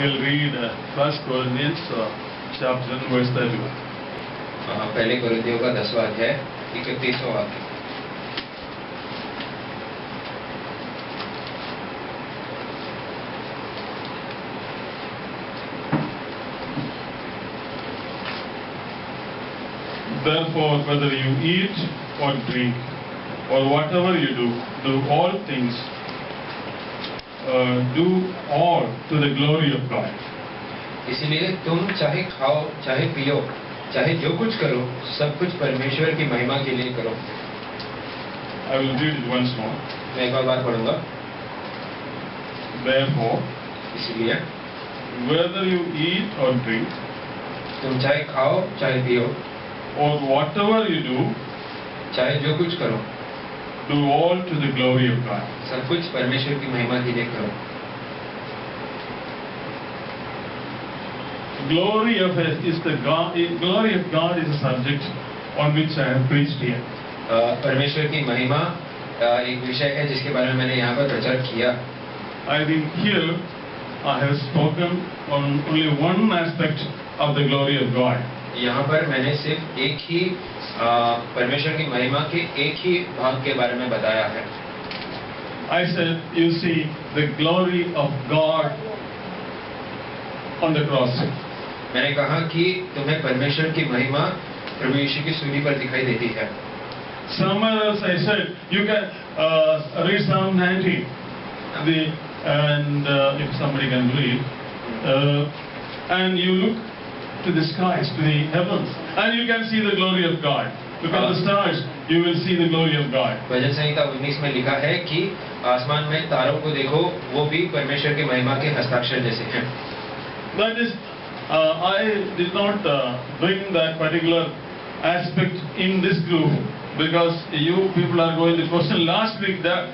We'll read 1 Corinthians chapter 1 verse 31. पहले कोरिन्थियों का 10वां अध्याय 31वां वाक्य। Therefore, whether you eat or drink or whatever you do, do all things, do all to the glory of God. इसलिए तुम चाहे खाओ चाहे पियो चाहे जो कुछ करो सब कुछ परमेश्वर की महिमा के लिए करो। I will read it once more. मैं एक बार पढ़ूंगा। Therefore, इसलिए whether you eat or drink तुम चाहे खाओ चाहे पियो or whatever you do, चाहे जो कुछ करो do all to the glory of God. सब कुछ परमेश्वर की महिमा के लिए करो। Glory of God is a subject on which I have preached here. परमेश्वर की महिमा एक विषय है जिसके बारे में मैंने यहाँ पर प्रचार किया। I think here I have spoken on only one aspect of the glory of God. यहाँ पर मैंने सिर्फ एक ही परमेश्वर की महिमा के एक ही भाग के बारे में बताया है। I said, you see the glory of God on the cross. मैंने कहा कि तुम्हें परमेश्वर की महिमा प्रभु यीशु की सूली पर दिखाई देती है। Somewhere else I said, you can read Psalm 90, and if somebody can read, and you look to the skies, to the heavens, and you can see the glory of God. Look at the stars, you will see the glory of God. भजन संहिता 19 में लिखा है कि आसमान में तारों को देखो, वो भी परमेश्वर की महिमा के हस्ताक्षर जैसे हैं। That is, I did not bring that particular aspect in this group because you people are going to question. Last week that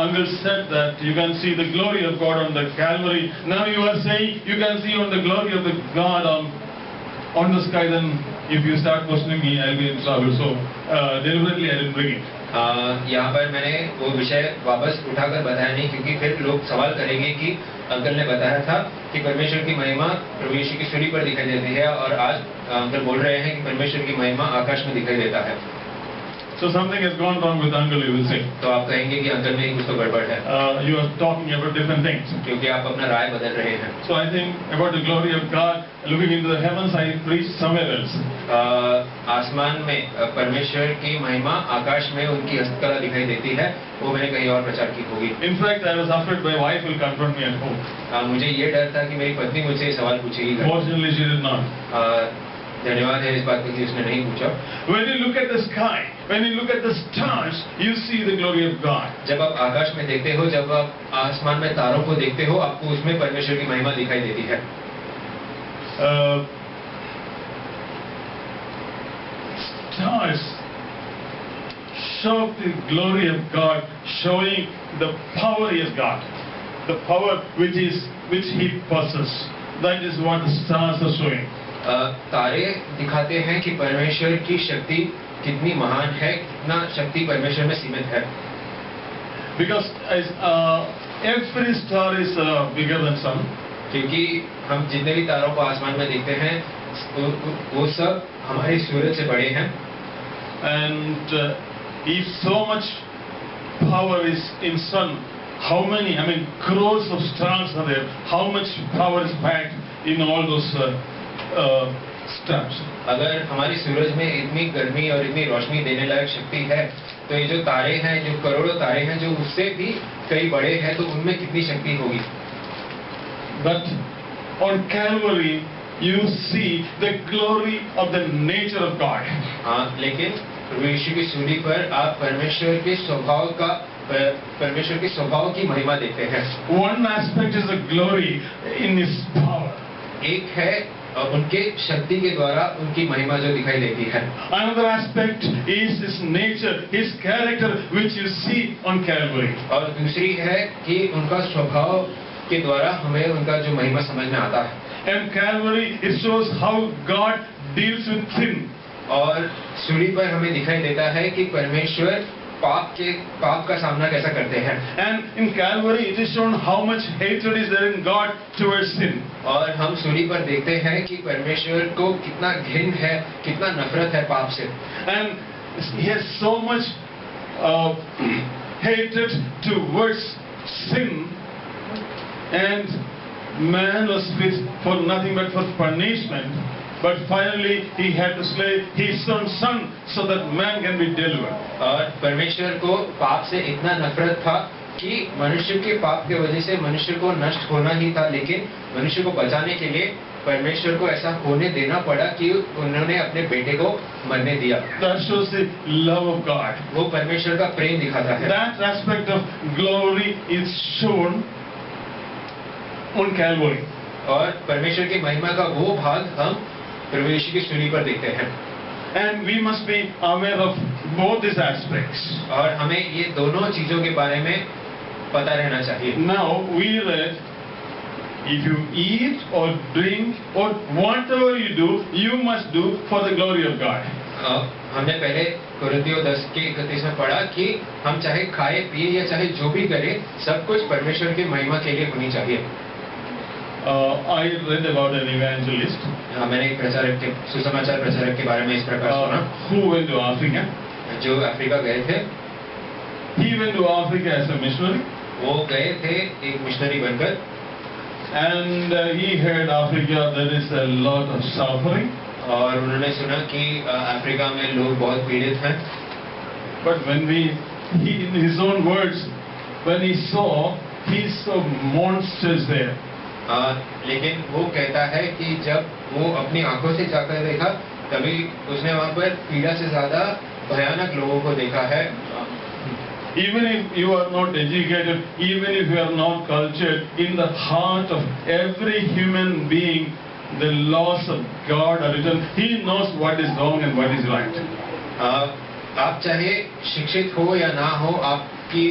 uncle said that you can see the glory of God on the Calvary. Now you are saying you can see on the glory of the God on the sky. Then if you start questioning me, I'll be in trouble. So deliberately I didn't bring it. यहाँ पर मैंने वो विषय वापस उठाकर बताया नहीं क्योंकि फिर लोग सवाल करेंगे कि अंकल ने बताया था कि परमेश्वर की महिमा प्रभु यीशु की सूली पर दिखाई देती है और आज अंकल बोल रहे हैं कि परमेश्वर की महिमा आकाश में दिखाई देता है। So something has gone wrong with uncle, you will say. तो आप कहेंगे कि अंकल में कुछ तो गड़बड़ है। You are talking about different things. क्योंकि आप अपना राय बदल रहे हैं। So I think about the glory of God, looking into the heavens, I preached somewhere else. आसमान में परमेश्वर की महिमा आकाश में उनकी हस्तकला दिखाई देती है, वो मैंने कहीं और प्रचार की होगी। In fact, I was afraid my wife will confront me at home. मुझे ये डर था कि मेरी पत्नी मुझसे सवाल पूछेगी। Fortunately, she did not. धन्यवाद है इस बात के लिए उसने नहीं पूछा। When you look at the sky, when you look at the stars, you see the glory of God. जब आप आकाश में देखते हो, जब आप आसमान में तारों को देखते हो, आपको उसमें परमेश्वर की महिमा दिखाई देती है। Stars show the glory of God, showing the power He has got, the power which He possesses. That is what the stars are showing. तारे दिखाते हैं कि परमेश्वर की शक्ति कितनी महान है, कितना शक्ति परमेश्वर में सीमित है। Because every star is bigger than sun. क्योंकि हम जितने भी तारों को आसमान में देखते हैं, वो सब हमारे सूरज से बड़े हैं। And if so much power is in sun, how many? I mean, crores of stars are there. How much power is packed in all those stars? अगर हमारी सूरज में इतनी गर्मी और इतनी रोशनी देने लायक शक्ति है, तो ये जो तारे हैं, जो करोड़ों तारे हैं, जो उससे भी कई बड़े हैं, तो उनमें कितनी शक्ति होगी? But on Calvary, you see the glory of the nature of God. हाँ, लेकिन प्रभु यीशु की सूली पर आप परमेश्वर के स्वभाव की महिमा देखते हैं। One aspect is the glory in His power. एक है उनके शक्ति के द्वारा उनकी महिमा जो दिखाई देती है। Another aspect is His nature, His character, which you see on Calvary. और दूसरी है कि उनका स्वभाव के द्वारा हमें उनका जो महिमा समझ में आता है। And Calvary, it shows how God deals with sin. और सूली पर हमें दिखाई देता है कि परमेश्वर पाप का सामना कैसा करते हैं। And in Calvary, it is shown how much hatred is there in God towards sin. और हम सूली पर देखते हैं कि परमेश्वर को कितना घिन है, कितना नफरत है पाप से। And he has so much hatred towards sin, and man was fit for nothing but for punishment. But finally, he had to slay his own son so that man can be delivered. और परमेश्वर को पाप से इतना नफरत था कि मनुष्य के पाप की वजह से मनुष्य को नष्ट होना ही था, लेकिन मनुष्य को बचाने के लिए परमेश्वर को ऐसा होने देना पड़ा कि उन्होंने अपने बेटे को मरने दिया। That shows the love of God. वो परमेश्वर का प्रेम दिखाता है। That aspect of glory is shown on Calvary. और परमेश्वर की महिमा का वो भाग हम प्रभु यीशु की सूली पर देखते हैं। And we must be aware of both these aspects. और हमें ये दोनों चीजों के बारे में पता रहना चाहिए। Now we read, if you eat or drink or whatever you do, you must do for the glory of God. हमने पहले कोरिन्थियों 10 के 31 में पढ़ा कि हम चाहे खाए पिए या चाहे जो भी करें, सब कुछ परमेश्वर की महिमा के लिए होनी चाहिए। I read about an evangelist मैंने एक प्रचारक के सुसमाचार प्रचारक के बारे में इस प्रकार सुना, who went to Africa. जो अफ्रीका गए थे। He went to Africa as a missionary. वो गए थे एक मिशनरी बनकर, And he heard Africa there is a lot of suffering. और उन्होंने सुना कि अफ्रीका में लोग बहुत पीड़ित हैं। But when he in his own words, when he saw monsters there. लेकिन वो कहता है कि जब वो अपनी आंखों से जाकर देखा, तभी उसने वहाँ पर पीड़ा से ज्यादा भयानक लोगों को देखा है। Even if you are not educated, even if you are not cultured, in the heart of every human being, the laws of God are written. He knows what is wrong and what is right. आप चाहे शिक्षित हो या ना हो, आपकी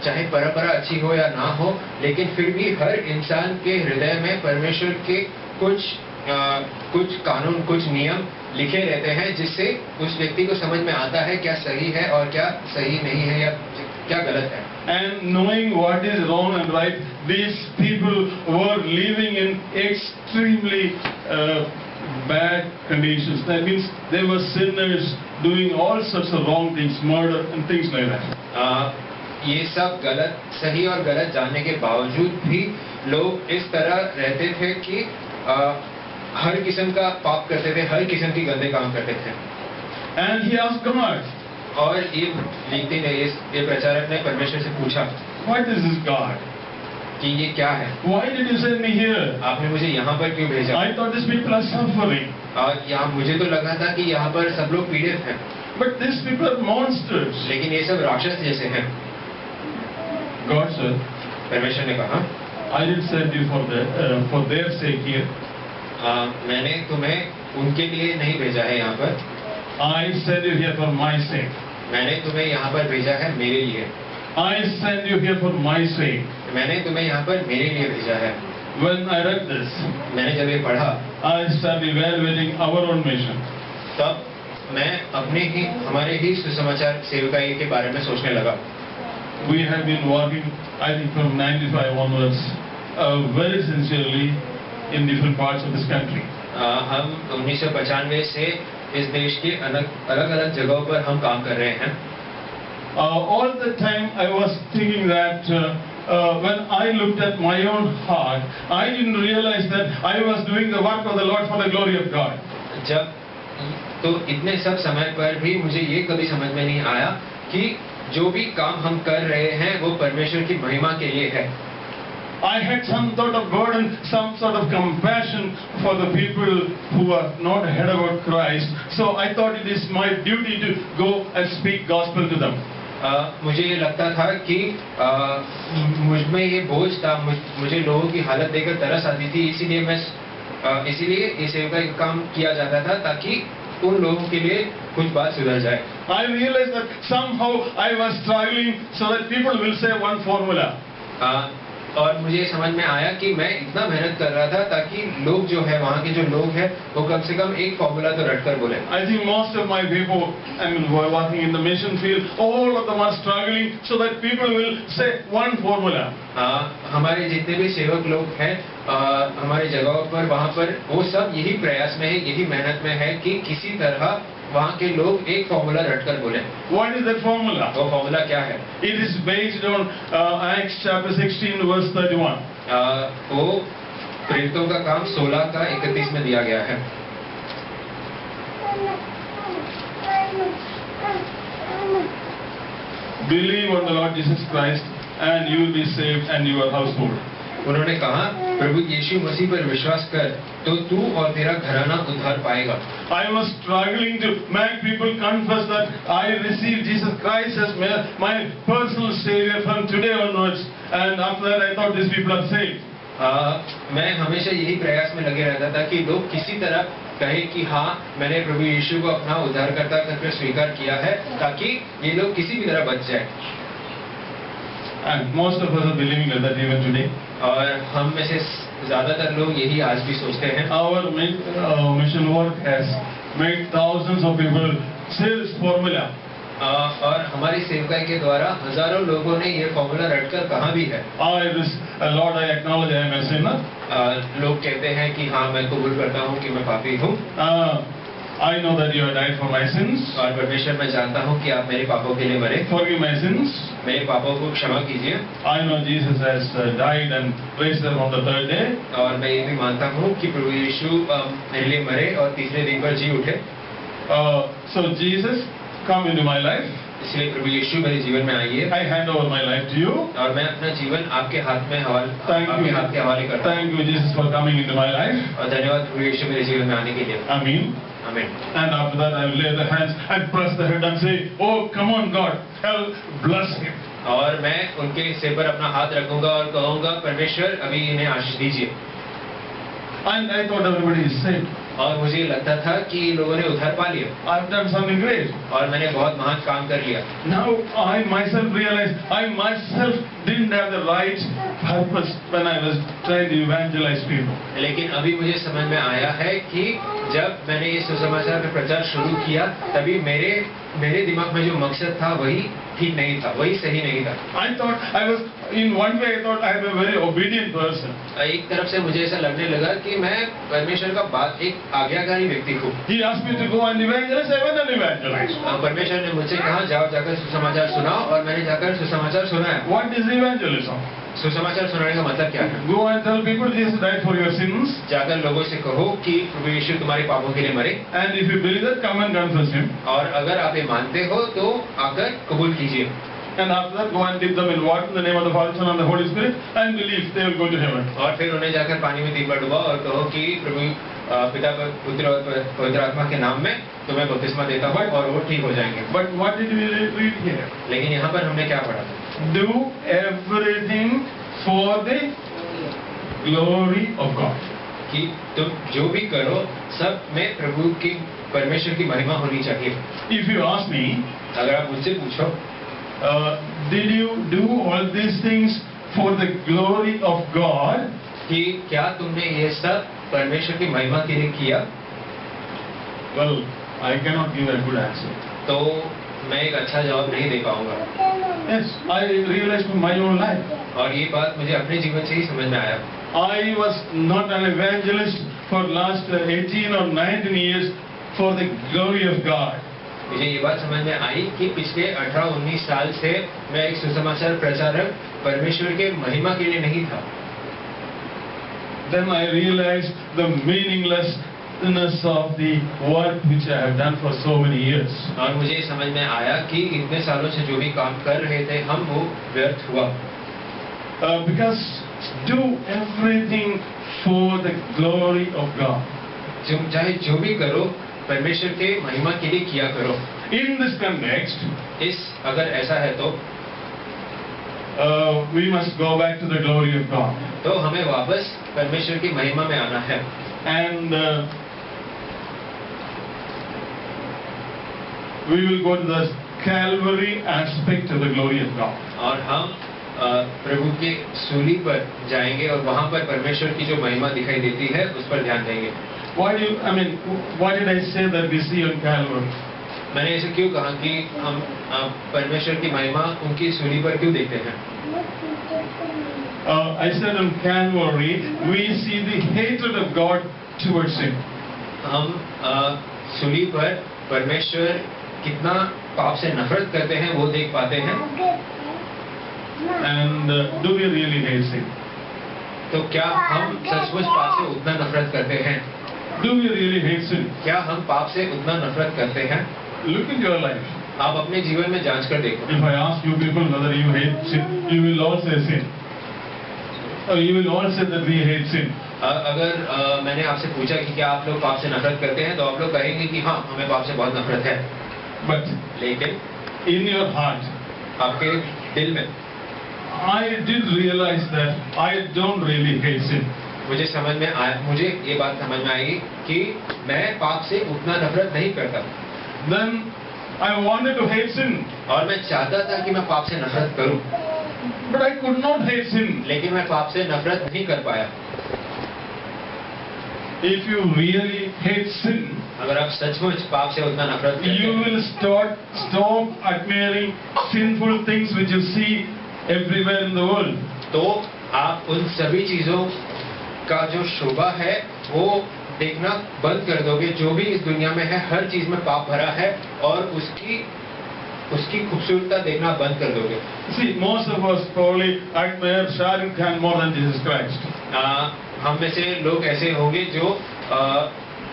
चाहे परंपरा अच्छी हो या ना हो, लेकिन फिर भी हर इंसान के हृदय में परमेश्वर के कुछ कानून, कुछ नियम लिखे रहते हैं, जिससे उस व्यक्ति को समझ में आता है क्या सही है और क्या सही नहीं है या क्या गलत है। And knowing what is wrong and right, these people were living in extremely bad conditions. That means they were sinners doing all sorts of wrong things, murder and things like that. ये सब गलत, सही और गलत जानने के बावजूद भी लोग इस तरह रहते थे कि हर किस्म का पाप करते थे, हर किस्म की गंदे काम करते थे। And he asked God. और ये प्रचारक ने परमेश्वर से पूछा, What is this God? कि ये क्या है? Why did you send me here? आपने मुझे यहाँ पर क्यों भेजा? I thought these people are suffering. और यहाँ मुझे तो लगा था कि यहाँ पर सब लोग पीड़ित हैं। But these people are monsters. लेकिन ये सब राक्षस जैसे हैं। God said, परमेश्वर ने कहा, I didn't send you for their sake here. मैंने तुम्हें उनके लिए नहीं भेजा है यहाँ पर। I sent you here for my sake. मैंने तुम्हें यहाँ पर भेजा है मेरे लिए। I sent you here for my sake. मैंने तुम्हें यहाँ पर मेरे लिए भेजा है। When I read this, मैंने जब ये पढ़ा, I started evaluating our own mission. तब मैं हमारे ही सुसमाचार सेवकाई के बारे में सोचने लगा। We have been working, I think from 95 onwards, very sincerely in different parts of this country. हम 1995 से इस देश के अलग-अलग जगहों पर हम काम कर रहे हैं। All the time I was thinking that when I looked at my own heart, I didn't realize that I was doing the work of the Lord for the glory of God. तो इतने सब समय पर भी मुझे ये कभी समझ में नहीं आया कि जो भी काम हम कर रहे हैं वो परमेश्वर की महिमा के लिए है। I had some sort of burden, some sort of compassion for the people who are not heard about Christ. So I thought it is my duty to go and speak gospel to them. मुझे ये लगता था कि मुझ में ये बोझ था, मुझे लोगों की हालत देखकर तरस आती थी, इसीलिए ये सेवका का काम किया जाता था ताकि उन लोगों के लिए कुछ बात सुधर जाए। I realized that somehow I was struggling so that people will say one formula. और मुझे समझ में आया कि मैं इतना मेहनत कर रहा था ताकि लोग जो है, वहाँ के जो लोग हैं, वो कम से कम एक फॉर्मूला तो रट कर बोले। I think most of my people, I mean, who are working in the mission field, all of them are struggling so that people will say one formula. हमारे जितने भी सेवक लोग हैं हमारे जगहों पर, वहाँ पर वो सब यही प्रयास में है, यही मेहनत में है कि किसी तरह वहाँ के लोग एक फॉर्मूला रटकर बोले। What is that formula? वो फॉर्मूला क्या है? It is based on Acts chapter 16 verse 31. वो प्रेरितों का काम 16 का 31 में दिया गया है। Believe on the Lord Jesus Christ and you will be saved and your household. उन्होंने कहा प्रभु यीशु मसीह पर विश्वास कर तो तू और तेरा घराना उद्धार पाएगा। I was struggling to make people confess that I received Jesus Christ as my personal Savior from today onwards, and after that I thought these people are saved. मैं हमेशा यही प्रयास में लगे रहता था कि लोग किसी तरह कहे कि हाँ मैंने प्रभु यीशु को अपना उद्धारकर्ता करके स्वीकार किया है, ताकि ये लोग किसी भी तरह बच जाए। And most of us are believing that even today. और हम में से ज्यादातर लोग यही आज भी सोचते हैं। Our mission work has made thousands of people say this formula. और हमारी सेवकाई के द्वारा हजारों लोगों ने ये फॉर्मूला रटकर कहा भी है। Lord, I acknowledge I am a sinner. लोग कहते हैं कि हाँ मैं कबूल करता हूँ कि मैं पापी हूँ। I know that you have died for my sins. और परमेश्वर मैं जानता हूँ कि आप मेरे पापों के लिए मरे। Forgive my sins. मेरे पापों को क्षमा कीजिए। I know Jesus has died and raised up on the third day. और मैं ये भी मानता हूँ कि प्रभु यीशु मेरे लिए मरे और तीसरे दिन पर जी उठे। So Jesus, come into my life. इसलिए प्रभु यीशु मेरे जीवन में आइए। I hand over my life to you. और मैं अपना जीवन आपके हाथ में आपके हाथ के हवाले करता हूँ। Thank you Jesus for coming into my life. और धन्यवाद प्रभु यीशु मेरे जीवन में आने के लिए। Amen. Amen. And after that I will lay the hands and press the head and say, oh come on God, bless him. और मैं उनके सिर पर अपना हाथ रखूंगा और कहूंगा परमेश्वर अभी इन्हें आशीष दीजिए। And I thought everybody is saved. और मुझे लगता था कि लोगों ने उद्धार पा लिया। I've done something great. और मैंने बहुत महान काम कर लिया। Now I myself realize I myself didn't have the right purpose when I was trying to evangelize people. लेकिन अभी मुझे समझ में आया है कि जब मैंने ये सुसमाचार का प्रचार शुरू किया तभी मेरे दिमाग में जो मकसद था वही ठीक नहीं था, वही सही नहीं था। I thought I was in one way I thought I am a very obedient person. एक तरफ से मुझे ऐसा लगने लगा कि मैं परमेश्वर का बात एक आज्ञाकारी व्यक्ति हूँ। He asked me to go and evangelize. I went and evangelized. परमेश्वर ने मुझसे कहा जाओ जाकर सुसमाचार सुनाओ और मैंने जाकर सुसमाचार सुनाया। What is evangelism? सुसमाचार सुनाने का मतलब क्या है? Go and tell people Jesus died for your sins. जाकर लोगों से कहो कि प्रभु यीशु तुम्हारे पापों के लिए मरे। And if you believe that, come and confess him. और अगर आप ये मानते हो तो आकर कबूल कीजिए। And after that, go and dip them in water in the name of the Father, Son, and the Holy Spirit, and believe they will go to heaven. और फिर उन्हें जाकर पानी में 3 बार डुबाओ और कहो कि प्रभु पिता पुत्र और पवित्र आत्मा के नाम में तुम्हें बपतिस्मा देता हूँ और वो ठीक हो जाएंगे। But what did we read here? लेकिन यहाँ पर हमने क्या पढ़ा? Do everything for the glory of God. कि तुम जो भी करो सब में प्रभु की परमेश्वर की महिमा होनी चाहिए। If you ask me, अगर आप मुझसे पूछो, did you do all these things for the glory of God? कि क्या तुमने ये सब परमेश्वर की महिमा के लिए किया? Well, I cannot give a good answer. तो मैं एक अच्छा जवाब नहीं दे पाऊंगा। Yes, I realized from my own life. और ये बात मुझे अपने जीवन से ही समझ में आया। I was not an evangelist for last 18 or 19 years for the glory of God. मुझे ये बात समझ में आई कि पिछले 18-19 साल से मैं एक सुसमाचार प्रचारक परमेश्वर के महिमा के लिए नहीं था। Then I realized the meaninglessness of the work which I have done for so many years. और मुझे समझ में आया कि इतने सालों से जो भी काम कर रहे थे हम वो व्यर्थ हुआ। Because do everything for the glory of God. चाहे जो भी करो परमेश्वर के महिमा के लिए किया करो। In this context, अगर ऐसा है तो we must go back to the glory of God. तो हमें वापस परमेश्वर की महिमा में आना है। And we will go to the Calvary aspect of the glory of God. और हम प्रभु के सूली पर जाएंगे और वहां पर परमेश्वर की जो महिमा दिखाई देती है उस पर ध्यान देंगे। Why did I say that we see on Calvary? मैंने ऐसे क्यों कहा कि हम परमेश्वर की महिमा उनकी सूली पर क्यों देखते हैं? I said on Calvary we see the hatred of God towards him. हम सूली पर परमेश्वर कितना पाप से नफरत करते हैं वो देख पाते हैं। And do we really hate sin? तो क्या हम सचमुच पाप से उतना नफरत करते हैं? Do we really hate sin? क्या हम पाप से उतना नफरत करते हैं? Look at your life. आप अपने जीवन में जांच कर देखो। If I ask you people whether you hate sin, you will all say sin. Or you will all say that we hate sin. अगर मैंने आपसे पूछा कि क्या आप लोग पाप से नफरत करते हैं तो आप लोग कहेंगे कि हाँ हमें पाप से बहुत नफरत है। But लेकिन in your heart, आपके दिल में I did realize that I don't really hate sin. मुझे ये बात समझ में आई कि मैं पाप से उतना नफरत नहीं करता। Then I wanted to hate sin. और मैं चाहता था कि मैं पाप से नफरत करूं। But I could not hate sin. लेकिन मैं पाप से नफरत नहीं कर पाया। If you really hate sin, अगर आप सचमुच पाप से उतना नफरत करते you हैं, will stop admiring sinful things which you see everywhere in the world. तो आप उन सभी चीजों का जो शोभा है वो देखना बंद कर दोगे जो भी इस दुनिया में है। हर चीज में पाप भरा है और उसकी खूबसूरता देखना बंद कर दोगे। See, most of us probably admire Shah Rukh Khan more than Jesus Christ. हम में से लोग ऐसे होंगे जो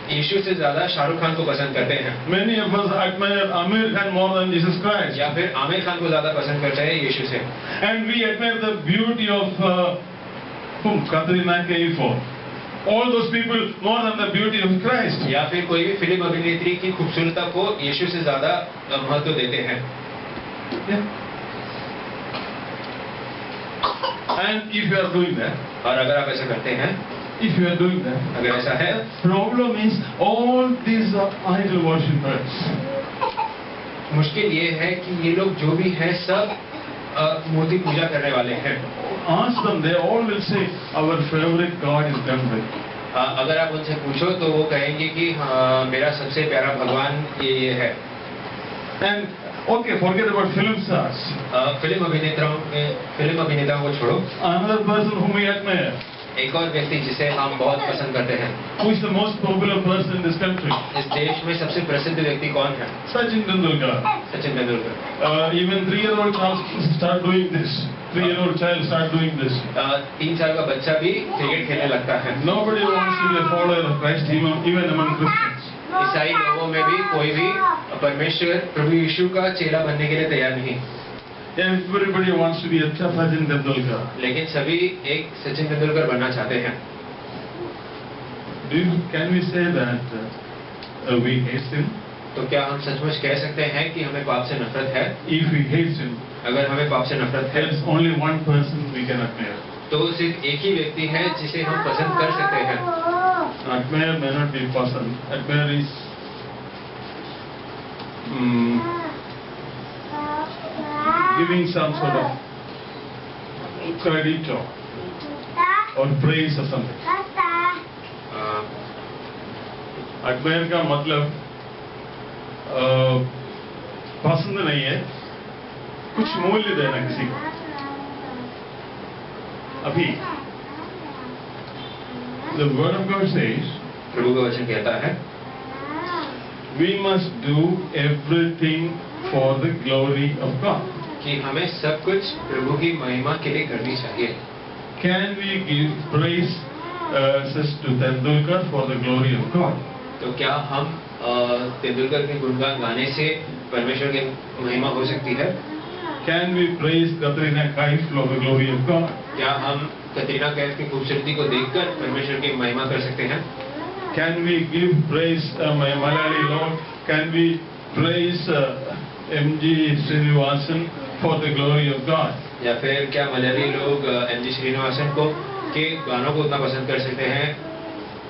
यीशु से ज्यादा शाहरुख खान को पसंद करते हैं। Many of us admire Amir Khan more than Jesus Christ. या फिर आमिर खान को ज्यादा पसंद करते हैं यीशु से। And we admire the beauty of Katrina Kaif. All those people more than the beauty of Christ. या फिर कोई भी फिल्म अभिनेत्री की खूबसूरता को यीशु से ज्यादा महत्व देते हैं। Yeah. And if you are doing that, और अगर आप ऐसा करते हैं, if you are doing that, अगर ऐसा है, problem is all these are idol worshippers. मुश्किल ये है कि ये लोग जो भी हैं सब मूर्ति पूजा करने वाले हैं। Ask them, they all will say, our favorite God is Ganpati. अगर आप उनसे पूछो तो वो कहेंगे कि मेरा सबसे प्यारा भगवान ये है। And okay, forget about film stars. Film अभिनेताओं को छोड़ो। Another person whom we admire. एक और व्यक्ति जिसे हम बहुत पसंद करते हैं। Who is the most popular person in this country? इस देश में सबसे प्रसिद्ध व्यक्ति कौन है? Sachin Tendulkar. Sachin Tendulkar. Even 3-year-old child start doing this. 3-year-old child start doing this. 3 साल का बच्चा भी क्रिकेट खेलने लगता है। Nobody wants to be a follower of Christ, even among Christians. ईसाई लोगों में भी कोई भी परमेश्वर प्रभु यीशु का चेला बनने के लिए तैयार नहीं। Everybody wants to be a Sachin Tendulkar. लेकिन सभी एक सचिन तेंदुलकर बनना चाहते हैं। Can we say that we hate sin? तो क्या हम सचमुच कह सकते हैं कि हमें पाप से नफरत है? If we hate sin, अगर हमें पाप से नफरत है, there is only one person we can admire. तो सिर्फ एक ही व्यक्ति है जिसे हम पसंद कर सकते हैं। Admire may not be person. Admire is giving some sort of credit or praise or something. Admire का मतलब पसंद नहीं है, कुछ मूल्य देना किसी को। अभी the word of God says, प्रभु का वचन कहता है, we must do everything for the glory of God. कि हमें सब कुछ प्रभु की महिमा के लिए करनी चाहिए। Can we give praise to Tendulkar for the glory of God? तो क्या हम तेंदुलकर के गुणगान गाने से परमेश्वर की महिमा हो सकती है? Can we praise Katrina Kaif for the glory of God? क्या हम कतरीना कैफ की खूबसूरती को देखकर परमेश्वर की महिमा कर सकते हैं? Can we give praise Malayali Lord? Can we praise M.G. Srinivasan for the glory of God? या फिर क्या मलयाली लोग M.G. श्रीनिवासन को के गानों को उतना पसंद कर सकते हैं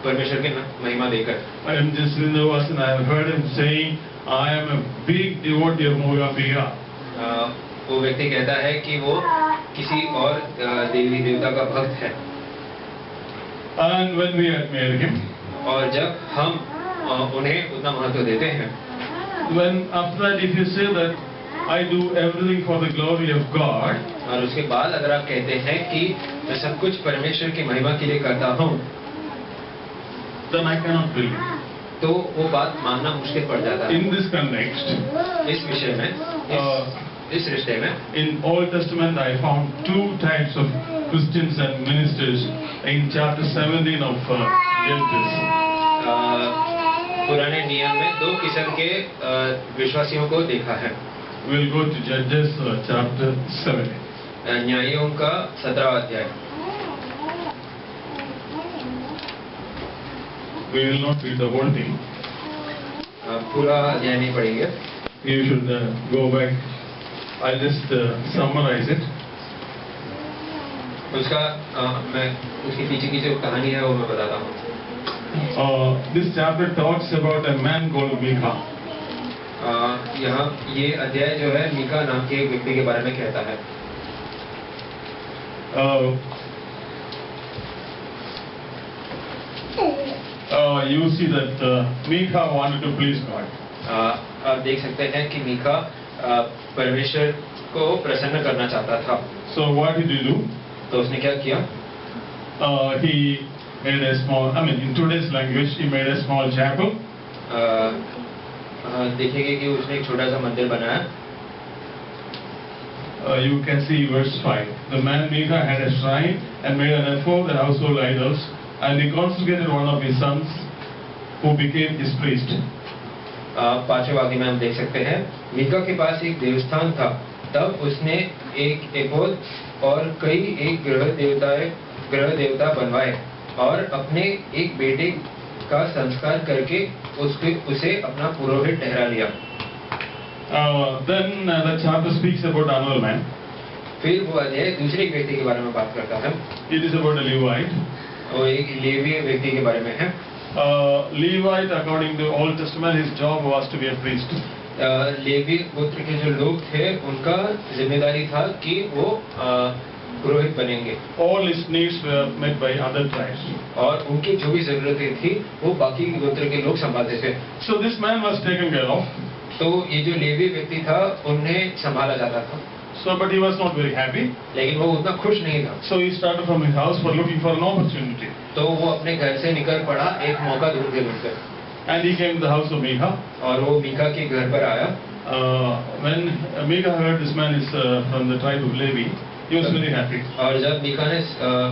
परमेश्वर की महिमा देकर? M.G. Srinivasan, I have heard him saying, I am a big devotee of Moga Biga. वो व्यक्ति कहता है कि वो किसी और देवी देवता का भक्त है। And when we admire him, और जब हम उन्हें उतना महत्व देते हैं, when after that if you say that I do everything for the glory of God, और उसके बाद अगर आप कहते हैं कि मैं सब कुछ परमेश्वर की महिमा के लिए करता हूँ, then I cannot believe. तो वो बात मानना मुश्किल पड़ जाता है। In this context, इस विषय में, इस रिश्ते में, in Old Testament I found two types of Christians and ministers in chapter 17 of Genesis. पुराने नियम में दो किस्म के विश्वासियों को देखा है। We'll go to Judges chapter 7. न्यायों का 17वां अध्याय। We will not read the whole thing. पूरा अध्याय नहीं पढ़ेंगे। You should go back. I'll just summarize it. उसका मैं उसके पीछे की जो कहानी है वो मैं बताता हूँ। This chapter talks about a man called Micah. यहाँ ये अध्याय जो है मीका नाम के एक व्यक्ति के बारे में कहता है। You see that Micah wanted to please God. आप देख सकते हैं कि मीका परमेश्वर को प्रसन्न करना चाहता था। So what did he do? तो उसने क्या किया? He made a small, in today's language, he made a small chapel. देखेंगे कि उसने एक छोटा सा मंदिर बनाया। You can see verse 5. The man Micah had a shrine and made an ephod and household idols, and he consecrated one of his sons, who became his priest. 5वें वाक्य में हम देख सकते हैं, मीका के पास एक देवस्थान था, तब उसने एक एपोद और कई एक ग्रह देवता बनवाए और अपने एक बेटे का संस्कार करके उसे अपना पुरोहित ठहरा लिया। Then the chapter speaks about another man. फिर वो अध्याय दूसरे एक व्यक्ति के बारे में बात करता है। It is about a Levite. वो एक लेवीय व्यक्ति के बारे में है। Levite, according to Old Testament, his job was to be a priest. Levi गोत्र के जो लोग थे, उनका जिम्मेदारी था कि वो पुरोहित बनेंगे। All his needs were met by other tribes. और उनकी जो भी जरूरतें थी, वो बाकी गोत्र के लोग संभालते थे। So this man was taken care of. तो ये जो लेवी व्यक्ति था, उन्हें संभाला जाता था। So, but he was not very happy. लेकिन वो उतना खुश नहीं था। So he started from his house for looking for an opportunity. तो वो अपने घर से निकल पड़ा एक मौका ढूंढते। And he came to the house of Micah. और वो मीका के घर पर आया। When Micah heard this man is from the tribe of Levi, he was very happy. और जब मीका ने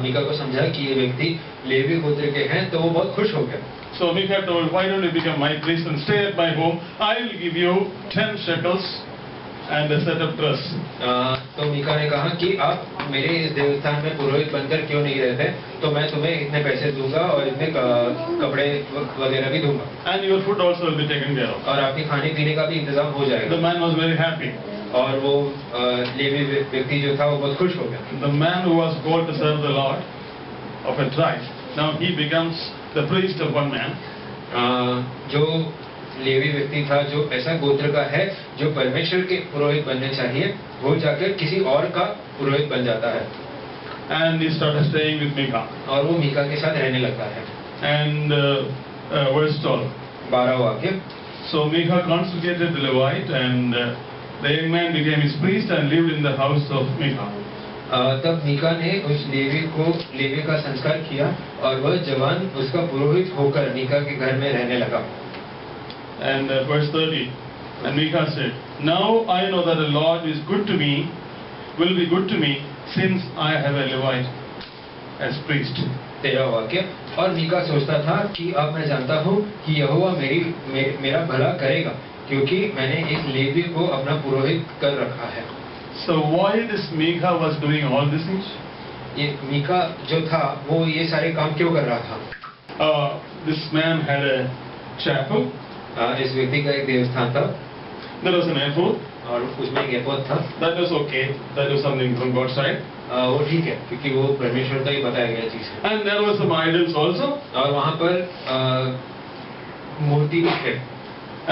मीका को समझा कि ये व्यक्ति लेवी गोत्र के हैं, तो वो बहुत खुश हो गया। So Micah told, why don't you become my priest and stay at my home? I will give you 10 shekels and a set of dress. तो मीका ने कहा कि आप मेरे इस देवस्थान में पुरोहित बनकर क्यों नहीं रहते, तो मैं तुम्हें इतने पैसे दूंगा और इतने कपड़े वगैरह भी दूंगा। And your food also will be taken care of. और आपके खाने पीने का भी इंतजाम हो जाएगा। The man was very happy. और वो लेवी व्यक्ति जो था वो बहुत खुश हो गया। The man who was called to serve the Lord of a tribe, now he becomes the priest of one man. जो लेवी व्यक्ति था, जो ऐसा गोत्र का है जो परमेश्वर के पुरोहित बनने चाहिए, वो जाकर किसी और का पुरोहित बन जाता है। And he started staying with Micah. और वो मीका के साथ रहने लगता है। And verse 12. 12वां वाक्य। So Micah consecrated the Levite, and the young man became his priest and lived in the house of Micah. तब मीका ने उस लेवी का संस्कार किया और वह जवान उसका पुरोहित होकर मीका के घर में रहने लगा। And verse 30, and Micah said, now I know that the Lord is good to me, will be good to me, since I have a Levite as priest. 13वां वाक्य। और मीका सोचता था कि अब मैं जानता हूँ कि यहोवा मेरा भला करेगा, क्योंकि मैंने एक लेवी को अपना पुरोहित कर रखा है। So why this Micah was doing all these things? ये मीका जो था वो ये सारे काम क्यों कर रहा था? This man had a chapel. इस व्यक्ति का एक देवस्थान था। There was an ephod. और उसमें एक एपोद था। That was okay. That was something from God's side. वो ठीक है, क्योंकि वो परमेश्वर का ही बताया गया चीज है। And there was some idols also. और वहाँ पर मूर्ति भी थे।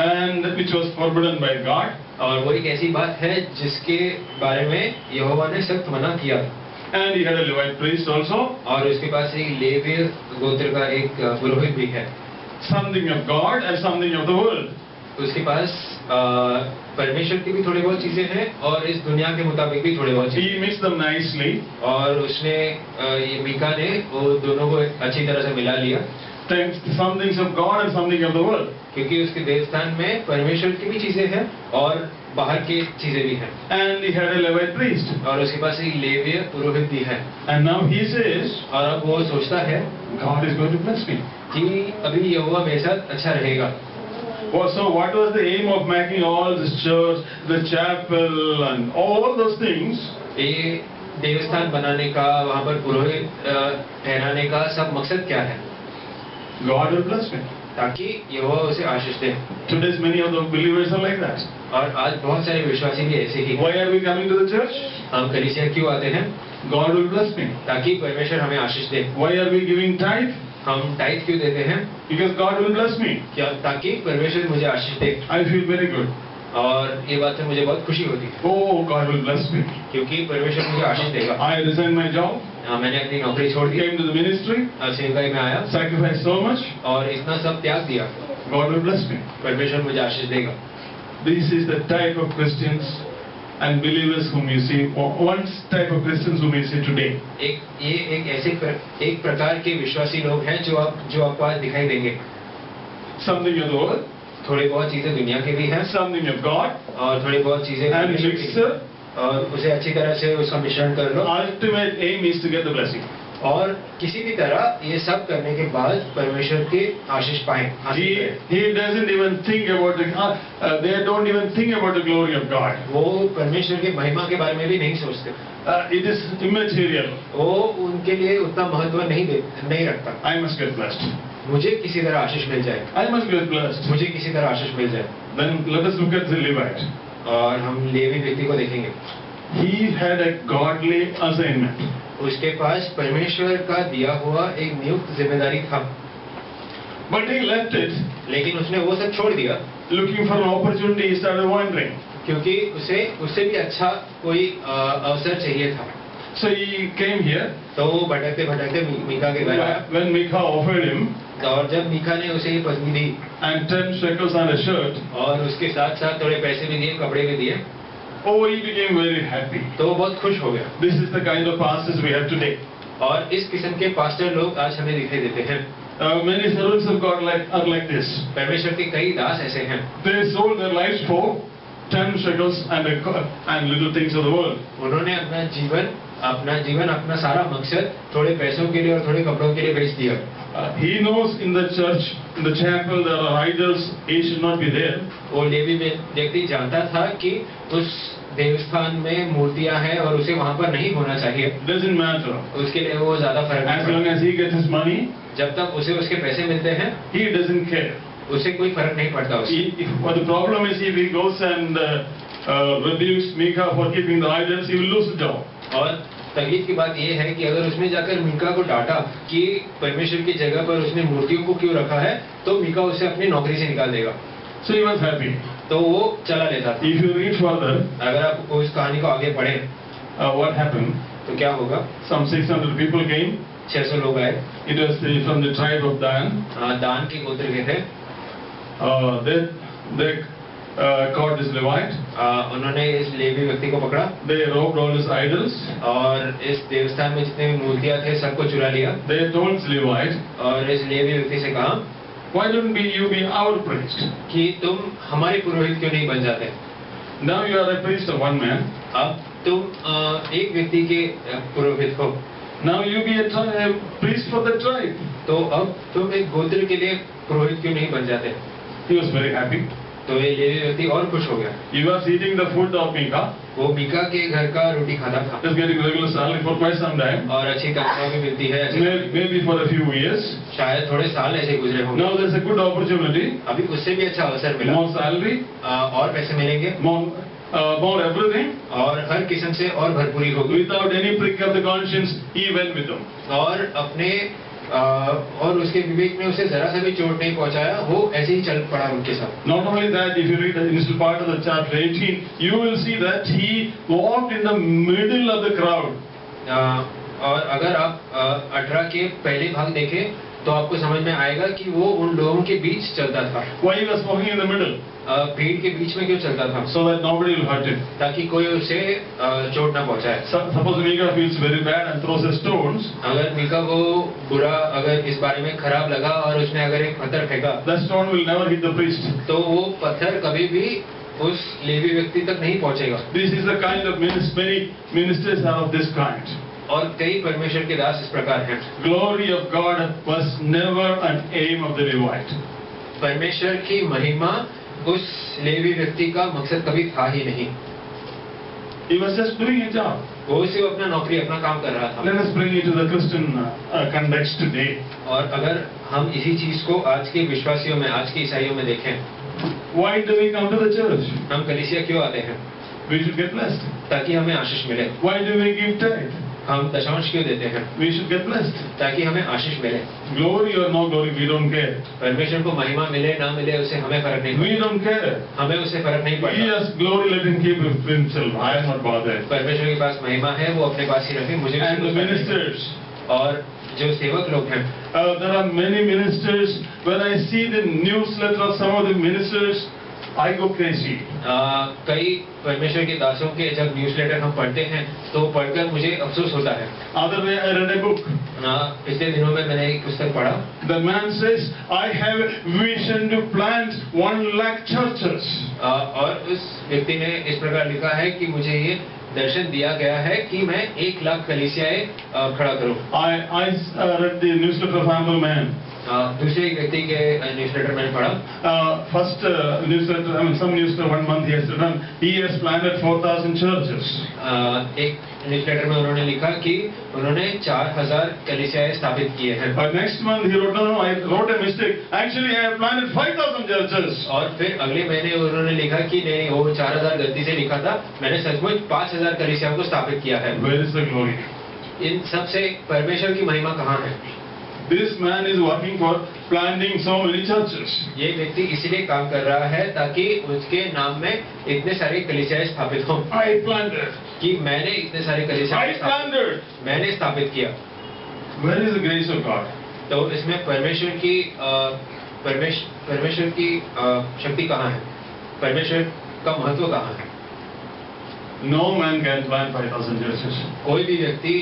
And which was forbidden by God. और वो एक ऐसी बात है जिसके बारे में यहोवा ने सख्त मना किया। And he had a Levite priest also. और उसके पास एक लेवी गोत्र का एक पुरोहित भी है। Something of God and something of the world. उसके पास परमेश्वर की भी थोड़ी बहुत चीजें हैं और इस दुनिया के मुताबिक भी थोड़ी बहुत चीजें। He mixed them nicely. और उसने ये मीका ने वो दोनों को अच्छी तरह से मिला लिया। Some things of God and something of the world. क्योंकि उसके देवस्थान में परमेश्वर की भी चीजें हैं और बाहर की चीजें भी हैं। And he had a Levite priest. और उसके पास एक लेवीय पुरोहित भी है। And now he says, और अब वो सोचता है God is going to bless me. कि अभी यहोवा मेरे साथ अच्छा रहेगा। So what was the aim of making all this church, the chapel and all those things? ये देवस्थान बनाने का, वहाँ पर पुरोहित ठहराने का सब मकसद क्या है? God will bless me. ताकि यहोवा उसे आशीष दे। Today's many of the believers are like that. और आज बहुत सारे विश्वासी भी ऐसे ही। Why are we coming to the church? हम कलीसिया क्यों आते हैं? God will bless me. ताकि परमेश्वर हमें आशीष दे। Why are we giving tithe? हम टाइट क्यों देते हैं? Because God will bless me. क्या? ताकि परमेश्वर मुझे आशीष दे। I feel very good. और ये बात से मुझे बहुत खुशी होती है। Oh, God will bless me. क्योंकि परमेश्वर मुझे आशीष देगा। I resigned my job. मैंने अपनी नौकरी छोड़ दी। Came to the ministry. सेवकाई में आया। Sacrificed so much. और इतना सब त्याग दिया। God will bless me. परमेश्वर मुझे आशीष देगा। This is the type of Christians and believers whom you see, or one type of Christians whom you see today. एक प्रकार के विश्वासी लोग हैं जो आपको आज दिखाई देंगे। Something of the world. थोड़ी बहुत चीजें दुनिया के भी हैं। Something of God. और थोड़ी बहुत चीजें And mixture. और उसे अच्छी तरह से उसका मिश्रण कर लो। Ultimate aim is to get the blessing. और किसी भी तरह ये सब करने के बाद परमेश्वर की आशीष पाएं। He doesn't even think about they don't even think about the glory of God. वो परमेश्वर की महिमा के बारे में भी नहीं सोचते। It is immaterial. वो उनके लिए उतना महत्व नहीं रखता। I must get blessed. मुझे किसी तरह आशीष मिल जाए। I must get blessed. मुझे किसी तरह आशीष मिल जाए। Then let us look at the Levite. और हम लेवी व्यक्ति को देखेंगे। He had a godly assignment. उसके पास परमेश्वर का दिया हुआ एक नियुक्त जिम्मेदारी था। But he left it. लेकिन उसने वो सब छोड़ दिया। Looking for an opportunity, he started wandering. क्योंकि उससे भी अच्छा कोई अवसर चाहिए था। So he came here. तो वो भटकते मीका के घर आया। When Micah offered him. और जब मीका ने उसे ये पत्नी दी। And 10 shekels and a shirt. और उसके साथ साथ थोड़े पैसे भी दिए, कपड़े भी दिए। Oh, he became very happy. तो वो बहुत खुश हो गया। This is the kind of pastors we have today. और इस किस्म के पास्टर लोग आज हमें दिखाई देते हैं। Many servants of God are like this. परमेश्वर के कई दास ऐसे हैं। They sold their lives for 10 shekels and little things of the world. उन्होंने अपना जीवन अपना सारा मकसद थोड़े पैसों के लिए और थोड़े कपड़ों के लिए बेच दिया। He knows in the church, in the chapel, there are idols. He should not be there. वो लेवी व्यक्ति जानता था कि उस देवस्थान में मूर्तियां हैं और उसे वहाँ पर नहीं होना चाहिए। Doesn't matter. उसके लिए वो ज्यादा फर्क नहीं पड़ता। As long as he gets his money, जब तक उसे उसके पैसे मिलते हैं, he doesn't care. उसे कोई फर्क नहीं पड़ता उसे। But the problem is if he goes and rebukes Micah for keeping the idols, he will lose the job. और तकलीफ की बात यह है कि अगर उसने जाकर मीका को डांटा कि परमेश्वर की जगह पर उसने मूर्तियों को क्यों रखा है, तो मीका उसे अपनी नौकरी से निकाल देगा। So he was happy. तो वो चला लेता था। If you read further, अगर आप उस कहानी को आगे पढ़ें, what happened? तो क्या होगा? Some 600 people came. 600 लोग आए। It was from the tribe of Dan. दान के गोत्र के थे। They caught this Levite. उन्होंने इस लेवी व्यक्ति को पकड़ा। They robbed all his idols. और इस देवस्थान में जितने भी मूर्तियां थे सबको चुरा लिया। They told this Levite. और इस लेवी व्यक्ति से कहा, Why don't you be our priest? कि तुम हमारे पुरोहित क्यों नहीं बन जाते? Now you are a priest of one man. अब तुम एक व्यक्ति के पुरोहित हो। Now you be a priest for the tribe. तो अब तुम एक गोत्र के लिए पुरोहित क्यों नहीं बन जाते? He was very happy. तो ये लेवी व्यक्ति और खुश हो गया। He was eating the food of Micah. वो मीका के घर का रोटी खाता था। Just getting regular salary for quite some time. और अच्छी तनख्वाह भी मिलती है। Maybe for a few years. शायद थोड़े साल ऐसे गुजरे होंगे। Now there's a good opportunity. अभी उससे भी अच्छा अवसर मिला। More salary. और पैसे मिलेंगे। More everything. और हर किस्म से और भरपूरी होगी। Without any prick of the conscience, he went with them. और अपने और उसके विवेक में उसे जरा सा भी चोट नहीं पहुंचाया, वो ऐसे ही चल पड़ा उनके साथ। Not only that, if you read the initial part of the chapter 18, you will see that he walked in the middle of the crowd. और अगर आप 18 के पहले भाग देखें तो आपको समझ में आएगा कि वो उन लोगों के बीच चलता था। Why he was walking in the middle? भीड़ के बीच में क्यों चलता था? So that nobody will hurt him. ताकि कोई उसे चोट ना पहुंचाए। Suppose Micah feels very bad and throws the stones. अगर मीका को बुरा अगर इस बारे में खराब लगा और उसने अगर एक पत्थर फेंका, The stone will never hit the priest. तो वो पत्थर कभी भी उस लेवी व्यक्ति तक नहीं पहुंचेगा। This is the kind of many ministers are of this kind. और कई परमेश्वर के दास इस प्रकार हैं। Glory of God was never an aim of the Levite. परमेश्वर की महिमा उस लेवी व्यक्ति का मकसद कभी था ही नहीं। He was just doing a job. वो सिर्फ अपना नौकरी अपना काम कर रहा था। Let us bring it to the Christian context today. और अगर हम इसी चीज को आज के विश्वासियों में, आज के ईसाइयों में देखें, Why do we come to the church? हम कलीसिया क्यों आते हैं? We should get blessed. ताकि हमें आशीष मिले। Why do we give tithe? हम दशांश क्यों देते हैं? We should get blessed. ताकि हमें आशीष मिले। Glory or no glory, we don't care. परमेश्वर को महिमा मिले ना मिले उससे हमें फर्क नहीं We don't care. पड़ता। हमें उससे फर्क नहीं He पड़ता। has glory, let him keep it for himself. I am not bothered. परमेश्वर के पास महिमा है, वो अपने पास ही रखे, मुझे And the कुछ फर्क नहीं ministers. पड़ता। और जो सेवक लोग हैं, There are many ministers. When I see the newsletter of some of the ministers, I go crazy. कई परमेश्वर के दासों के जब न्यूज़लेटर हम पढ़ते हैं तो पढ़कर मुझे अफसोस होता है। Other day I read a book. पिछले दिनों में मैंने एक पुस्तक पढ़ा। The man says, I have vision to plant 1 lakh churches. और उस व्यक्ति ने इस प्रकार लिखा है कि मुझे ये दर्शन दिया गया है कि मैं 1 लाख कलीसियाएं खड़ा करूं। I read the newsletter of another man. दूसरे एक व्यक्ति के न्यूज़लेटर मैंने पढ़ा। First newsletter, I mean some newsletter, 1 month he has written, he has planted 4,000 churches. एक न्यूज़लेटर में उन्होंने लिखा कि उन्होंने 4,000 कलीसियाएं स्थापित किए हैं। But next month he wrote, no, I wrote a mistake. Actually, I have planted 5,000 churches. और फिर अगले महीने उन्होंने लिखा कि नहीं, वो 4,000 गलती से लिखा था, मैंने सचमुच 5,000 कलीसियाओं को स्थापित किया है। Where is the glory? इन सब से परमेश्वर की महिमा कहाँ है? This man is working for planting so many churches. ये व्यक्ति इसीलिए काम कर रहा है ताकि उसके नाम में इतने सारे कलीसियाएं स्थापित हों। I planted. कि मैंने इतने सारे I कलीसियाएं planted. मैंने स्थापित किया। Where is the grace of God? तो इसमें परमेश्वर की शक्ति कहाँ है? परमेश्वर का महत्व कहाँ है? No man can plant 5,000 churches. कोई भी व्यक्ति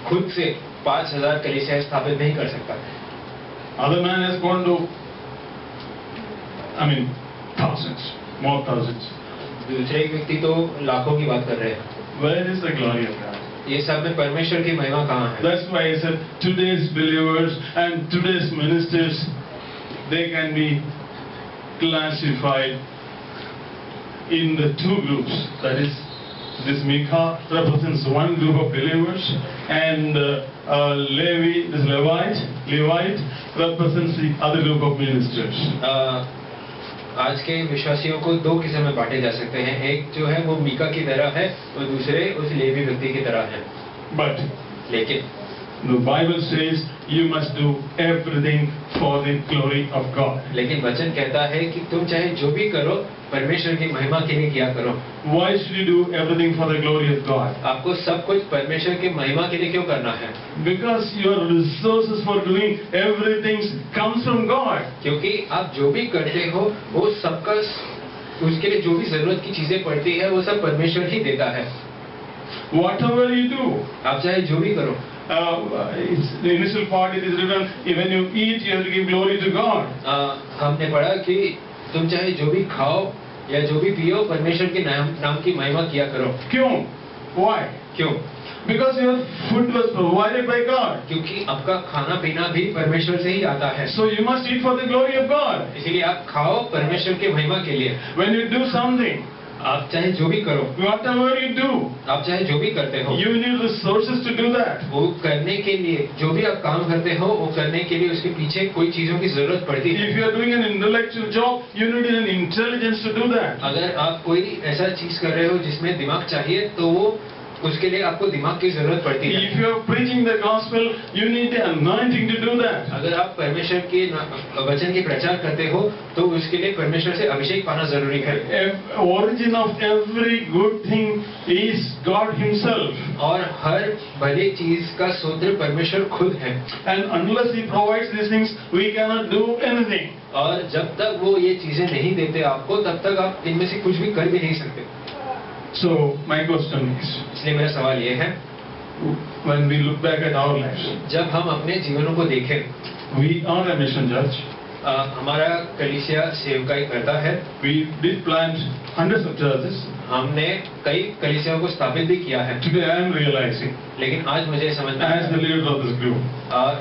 खुद से 5,000 कलीसियाएं स्थापित नहीं कर सकता। Other man has gone to, I mean, thousands, more thousands. दूसरे एक व्यक्ति तो लाखों की बात कर रहे हैं। Where is the glory of God? ये सब में परमेश्वर की महिमा कहाँ है? That's why I said today's believers and today's ministers, they can be classified in the 2 groups. That is, this Micah represents one group of believers, and this Levite represents the other group of ministers. आज के विश्वासियों को 2 किस्म में बांटे जा सकते हैं। एक जो है वो मीका की तरह है और दूसरे उस लेवी व्यक्ति की तरह है। But लेकिन the Bible says you must do everything for the glory of God. लेकिन वचन कहता है कि तुम चाहे जो भी करो परमेश्वर की महिमा के लिए किया करो। Why should you do everything for the glory of God? आपको सब कुछ परमेश्वर की महिमा के लिए क्यों करना है? Because your resources for doing everything comes from God. क्योंकि आप जो भी करते हो वो सबका, उसके लिए जो भी जरूरत की चीजें पड़ती है वो सब परमेश्वर ही देता है। Whatever you do, आप चाहे जो भी करो, it's the initial part it is written, when you eat you have to give glory to God. हमने पढ़ा कि तुम चाहे जो भी खाओ या जो भी पियो परमेश्वर के नाम की महिमा किया करो। क्यों? Why? क्यों? Because your food was provided by God. क्योंकि आपका खाना पीना भी परमेश्वर से ही आता है। So you must eat for the glory of God. इसीलिए आप खाओ परमेश्वर के महिमा के लिए। When you do something, आप चाहे जो भी करो, whatever you do, आप चाहे जो भी करते हो, you need resources to do that. वो करने के लिए, जो भी आप काम करते हो वो करने के लिए उसके पीछे कोई चीजों की जरूरत पड़ती है। If you are doing an intellectual job, you need an intelligence to do that. अगर आप कोई ऐसा चीज कर रहे हो जिसमें दिमाग चाहिए तो वो उसके लिए आपको दिमाग की जरूरत पड़ती है। If you are preaching the gospel, you need the anointing to do that. अगर आप परमेश्वर के वचन की प्रचार करते हो तो उसके लिए परमेश्वर से अभिषेक पाना जरूरी है। Origin of every good thing is God Himself. और हर भली चीज का स्रोत परमेश्वर खुद है। And unless He provides these things, we cannot do anything. और जब तक वो ये चीजें नहीं देते आपको, तब तक आप इनमें से कुछ भी कर भी नहीं सकते। So my question is, इसलिए मेरा सवाल ये है, when we look back at our lives, जब हम अपने जीवनों को देखें, we are a mission church. हमारा कलीसिया सेवकाई करता है। We did plant hundreds of churches. हमने कई कलीसियाओं को स्थापित भी किया है। Today I am realizing, लेकिन आज मुझे समझ में as the leader of this group,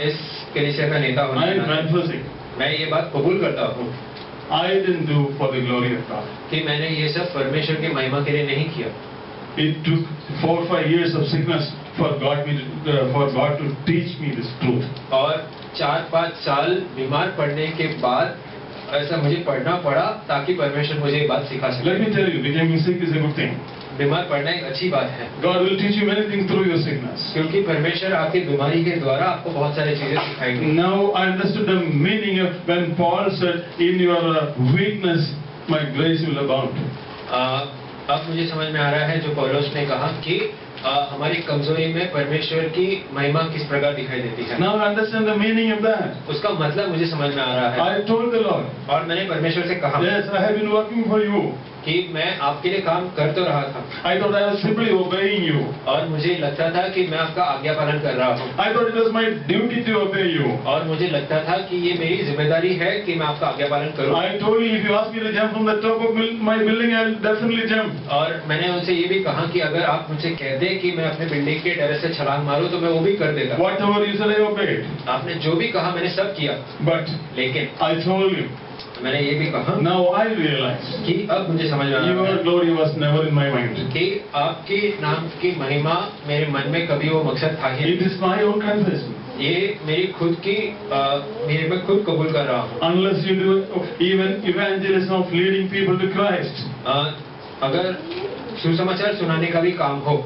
इस कलीसिया का नेता I am होने confessing, मैं ये बात कबूल करता हूँ I didn't do for the glory of God. कि मैंने ये सब परमेश्वर की महिमा के लिए नहीं किया। It took 4 or 5 years of sickness for God to teach me this truth. और 4-5 साल बीमार पड़ने के बाद ऐसा मुझे पढ़ना पड़ा ताकि परमेश्वर मुझे ये बात सिखा सके। Let me tell you, becoming sick is a good thing. बीमार पड़ना एक अच्छी बात है, God will teach you many things through your sickness. क्योंकि परमेश्वर आपकी बीमारी के द्वारा आपको बहुत सारी चीजें सिखाएंगे। Now I understood the meaning of when Paul said, "In your weakness, my grace will abound." अब मुझे समझ में आ रहा है जो पौलुस ने कहा कि हमारी कमजोरी में परमेश्वर की महिमा किस प्रकार दिखाई देती है। Now I understand the meaning of that. उसका मतलब मुझे समझ में आ रहा है। I told the Lord, और मैंने परमेश्वर से कहा yes, I have been working for you. कि मैं आपके लिए काम कर तो रहा था, I thought I was simply obeying you. और मुझे लगता था कि मैं आपका आज्ञा पालन कर रहा हूँ, I thought it was my duty to obey you. और मुझे लगता था कि ये मेरी जिम्मेदारी है कि मैं आपका आज्ञा पालन करूँ। I told you, if you ask me to jump from the top of my building, I'll definitely jump. और मैंने उनसे ये भी कहा कि अगर आप मुझे कह दे कि मैं अपने बिल्डिंग के टेरेस से छलांग मारूं तो मैं वो भी कर देता। Whatever you said, I obeyed. आपने जो भी कहा मैंने सब किया, But लेकिन I told you, मैंने ये भी कहा now I realize, कि अब मुझे समझ में आ रहा your है glory was never in my mind. कि आपके नाम की महिमा मेरे मन में कभी वो मकसद था ही। It is my own confession. ये मेरी खुद की मैं खुद कबूल कर रहा हूँ। Unless you do even evangelism of leading people to Christ, अगर सुसमाचार सुनाने का भी काम हो,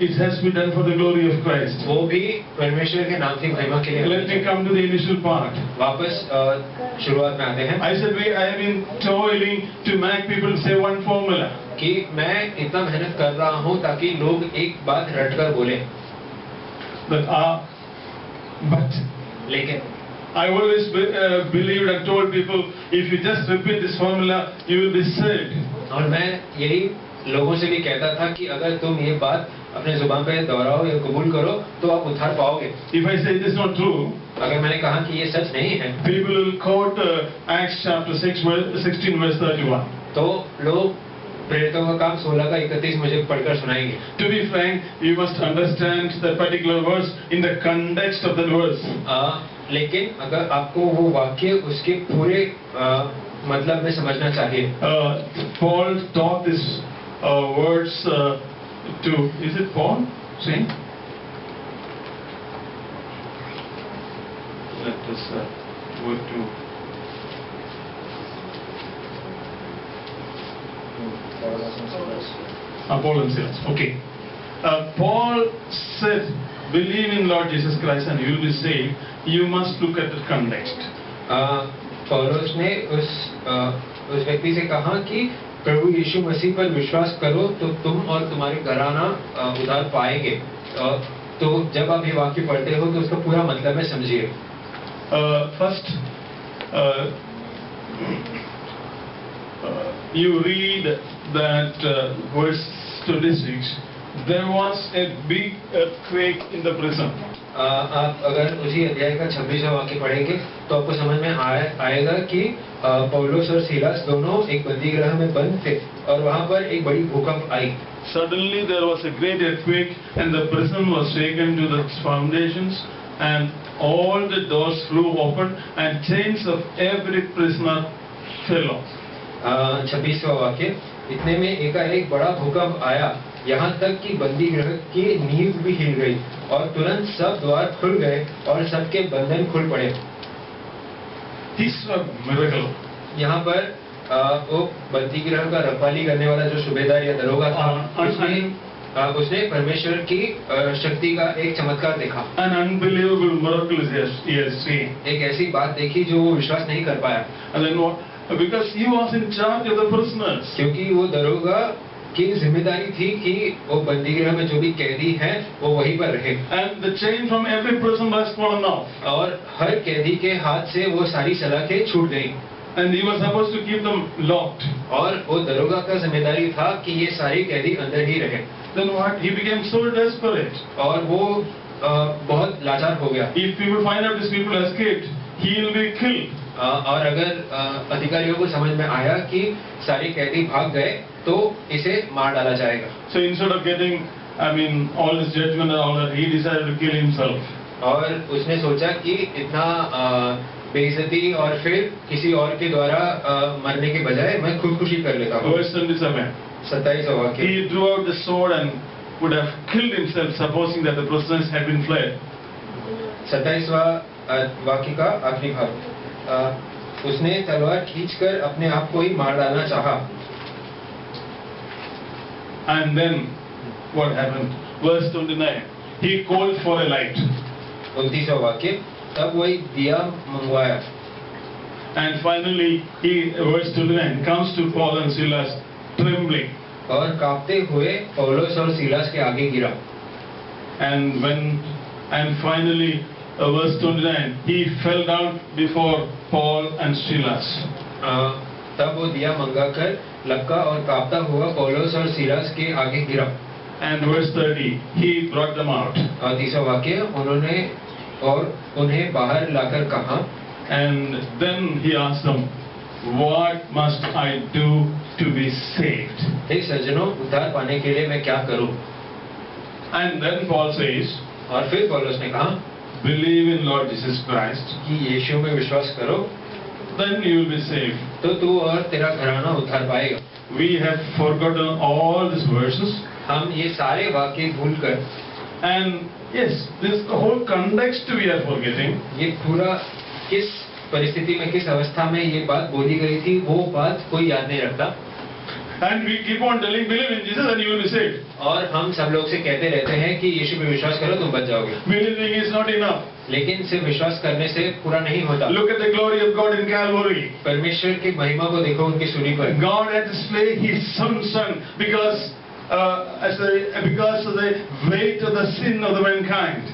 it has to be done for the glory of Christ. वो भी परमेश्वर के नाम की महिमा के लिए। Let me come to the initial part. वापस शुरुआत में आते हैं I said I have been toiling to make people say one formula. कि मैं इतना मेहनत कर रहा हूँ ताकि लोग एक बात रटकर बोले, But लेकिन I always believed and told people, if you just repeat this formula, you will be saved. और मैं यही लोगों से भी कहता था कि अगर तुम ये बात अपने जुबान पे दोहराओ या कबूल करो तो आप उद्धार पाओगे। If I say it is not true, अगर मैंने कहा कि ये सच नहीं है, people will quote Acts chapter 16 verse 31. तो लोग प्रेरितों का काम 16:31 मुझे पढ़कर सुनाएंगे। To be frank, you must understand that particular verse in the context of that verse. लेकिन अगर आपको वो वाक्य उसके पूरे मतलब में समझना चाहिए। Paul taught this words to, is it Paul saying? Let us go to Paul and Silas. Okay. Paul said, believe in Lord Jesus Christ and you will be saved. You must look at the context. पौलुस ने उस व्यक्ति से कहा कि प्रभु यीशु मसीह पर विश्वास करो तो तुम और तुम्हारे घराना उद्धार पाएंगे। तो जब आप ये वाक्य पढ़ते हो तो उसका पूरा मतलब है समझिए। First, you read that verse 26. There was a big earthquake in the prison. आप अगर उसी अध्याय का 26वां वाक्य पढ़ेंगे तो आपको समझ में आएगा कि पौलुस और सीलास दोनों एक बंदीगृह में बंद थे और वहां पर एक बड़ी भूकंप आई। Suddenly there was a great earthquake and the prison was shaken to the foundations and all the doors flew open and chains of every prisoner fell off. 26वां वाक्य, इतने में एकाएक बड़ा भूकंप आया, यहाँ तक कि बंदीगृह की नींव भी हिल गई और तुरंत सब द्वार खुल गए और सबके बंधन खुल पड़े। This was a miracle. यहाँ पर वो बंदी गृह का रखवाली करने वाला जो सूबेदार या दरोगा था, उसने परमेश्वर की शक्ति का एक चमत्कार देखा। An unbelievable miracle he has seen. एक ऐसी बात देखी जो वो विश्वास नहीं कर पाया। And then what? Because he was in charge of the prisoners. क्योंकि वो दरोगा की जिम्मेदारी थी कि वो बंदी गृह में जो भी कैदी हैं वो वहीं पर रहे। And the chain from every prison was fallen off. और हर कैदी के हाथ से वो सारी सलाखें छूट गई। And he was supposed to keep them locked. और वो दरोगा का जिम्मेदारी था कि ये सारे कैदी अंदर ही रहे। Then what? He became so desperate. और वो बहुत लाचार हो गया। If people find out these people escaped, he will be killed. और अगर अधिकारियों को समझ में आया कि सारे कैदी भाग गए तो इसे मार डाला जाएगा। So instead of getting, all this judgment and all that, he decided to kill himself. और उसने सोचा कि इतना बेइज्जती और फिर किसी और के द्वारा मरने के बजाय मैं खुदकुशी कर लेता हूँ। Verse 27. 27वां वाक्य। He drew out the sword and would have killed himself, supposing that the prisoners had been fled. 27वां वाक्य का आखिरी भाग। उसने तलवार खींचकर अपने आप को ही मार डालना चाहा। And then what happened? Verse 29. He called for a light. 29वां वाक्य। तब वही दिया मंगवाया। And finally, verse 29, comes to Paul and Silas trembling. और कांपते हुए पौलुस और सीलास के आगे गिरा। And finally, verse 29, he fell down before Paul and Silas. तब वो दिया मंगाकर लपका और कांपता हुआ पौलुस और सीलास के आगे गिरा। And verse 30, he brought them out. और 30वां वाक्य, उन्हें बाहर लाकर कहा। And then he asked them, what must I do to be saved? हे सज्जनों, उद्धार पाने के लिए मैं क्या करूं? And then Paul says, और फिर पौलुस ने कहा, believe in Lord Jesus Christ, कि यीशु में विश्वास करो, then you will be saved. तो तू और तेरा घराना उद्धार पाएगा। We have forgotten all these verses. हम ये सारे वाक्य भूलकर, and yes, this whole context we are forgetting. ये पूरा किस परिस्थिति में, किस अवस्था में ये बात बोली गई थी, वो बात कोई याद नहीं रखता। And we keep on telling, believe in Jesus and you will be saved. और हम सब लोग से कहते रहते हैं कि यीशु में विश्वास करो तुम बच जाओगे। Believing is not enough. लेकिन सिर्फ विश्वास करने से पूरा नहीं होता। Look at the glory of God in Calvary. परमेश्वर की महिमा को देखो उनकी सूली पर। God had to slay His son because of the weight of the sin of the mankind.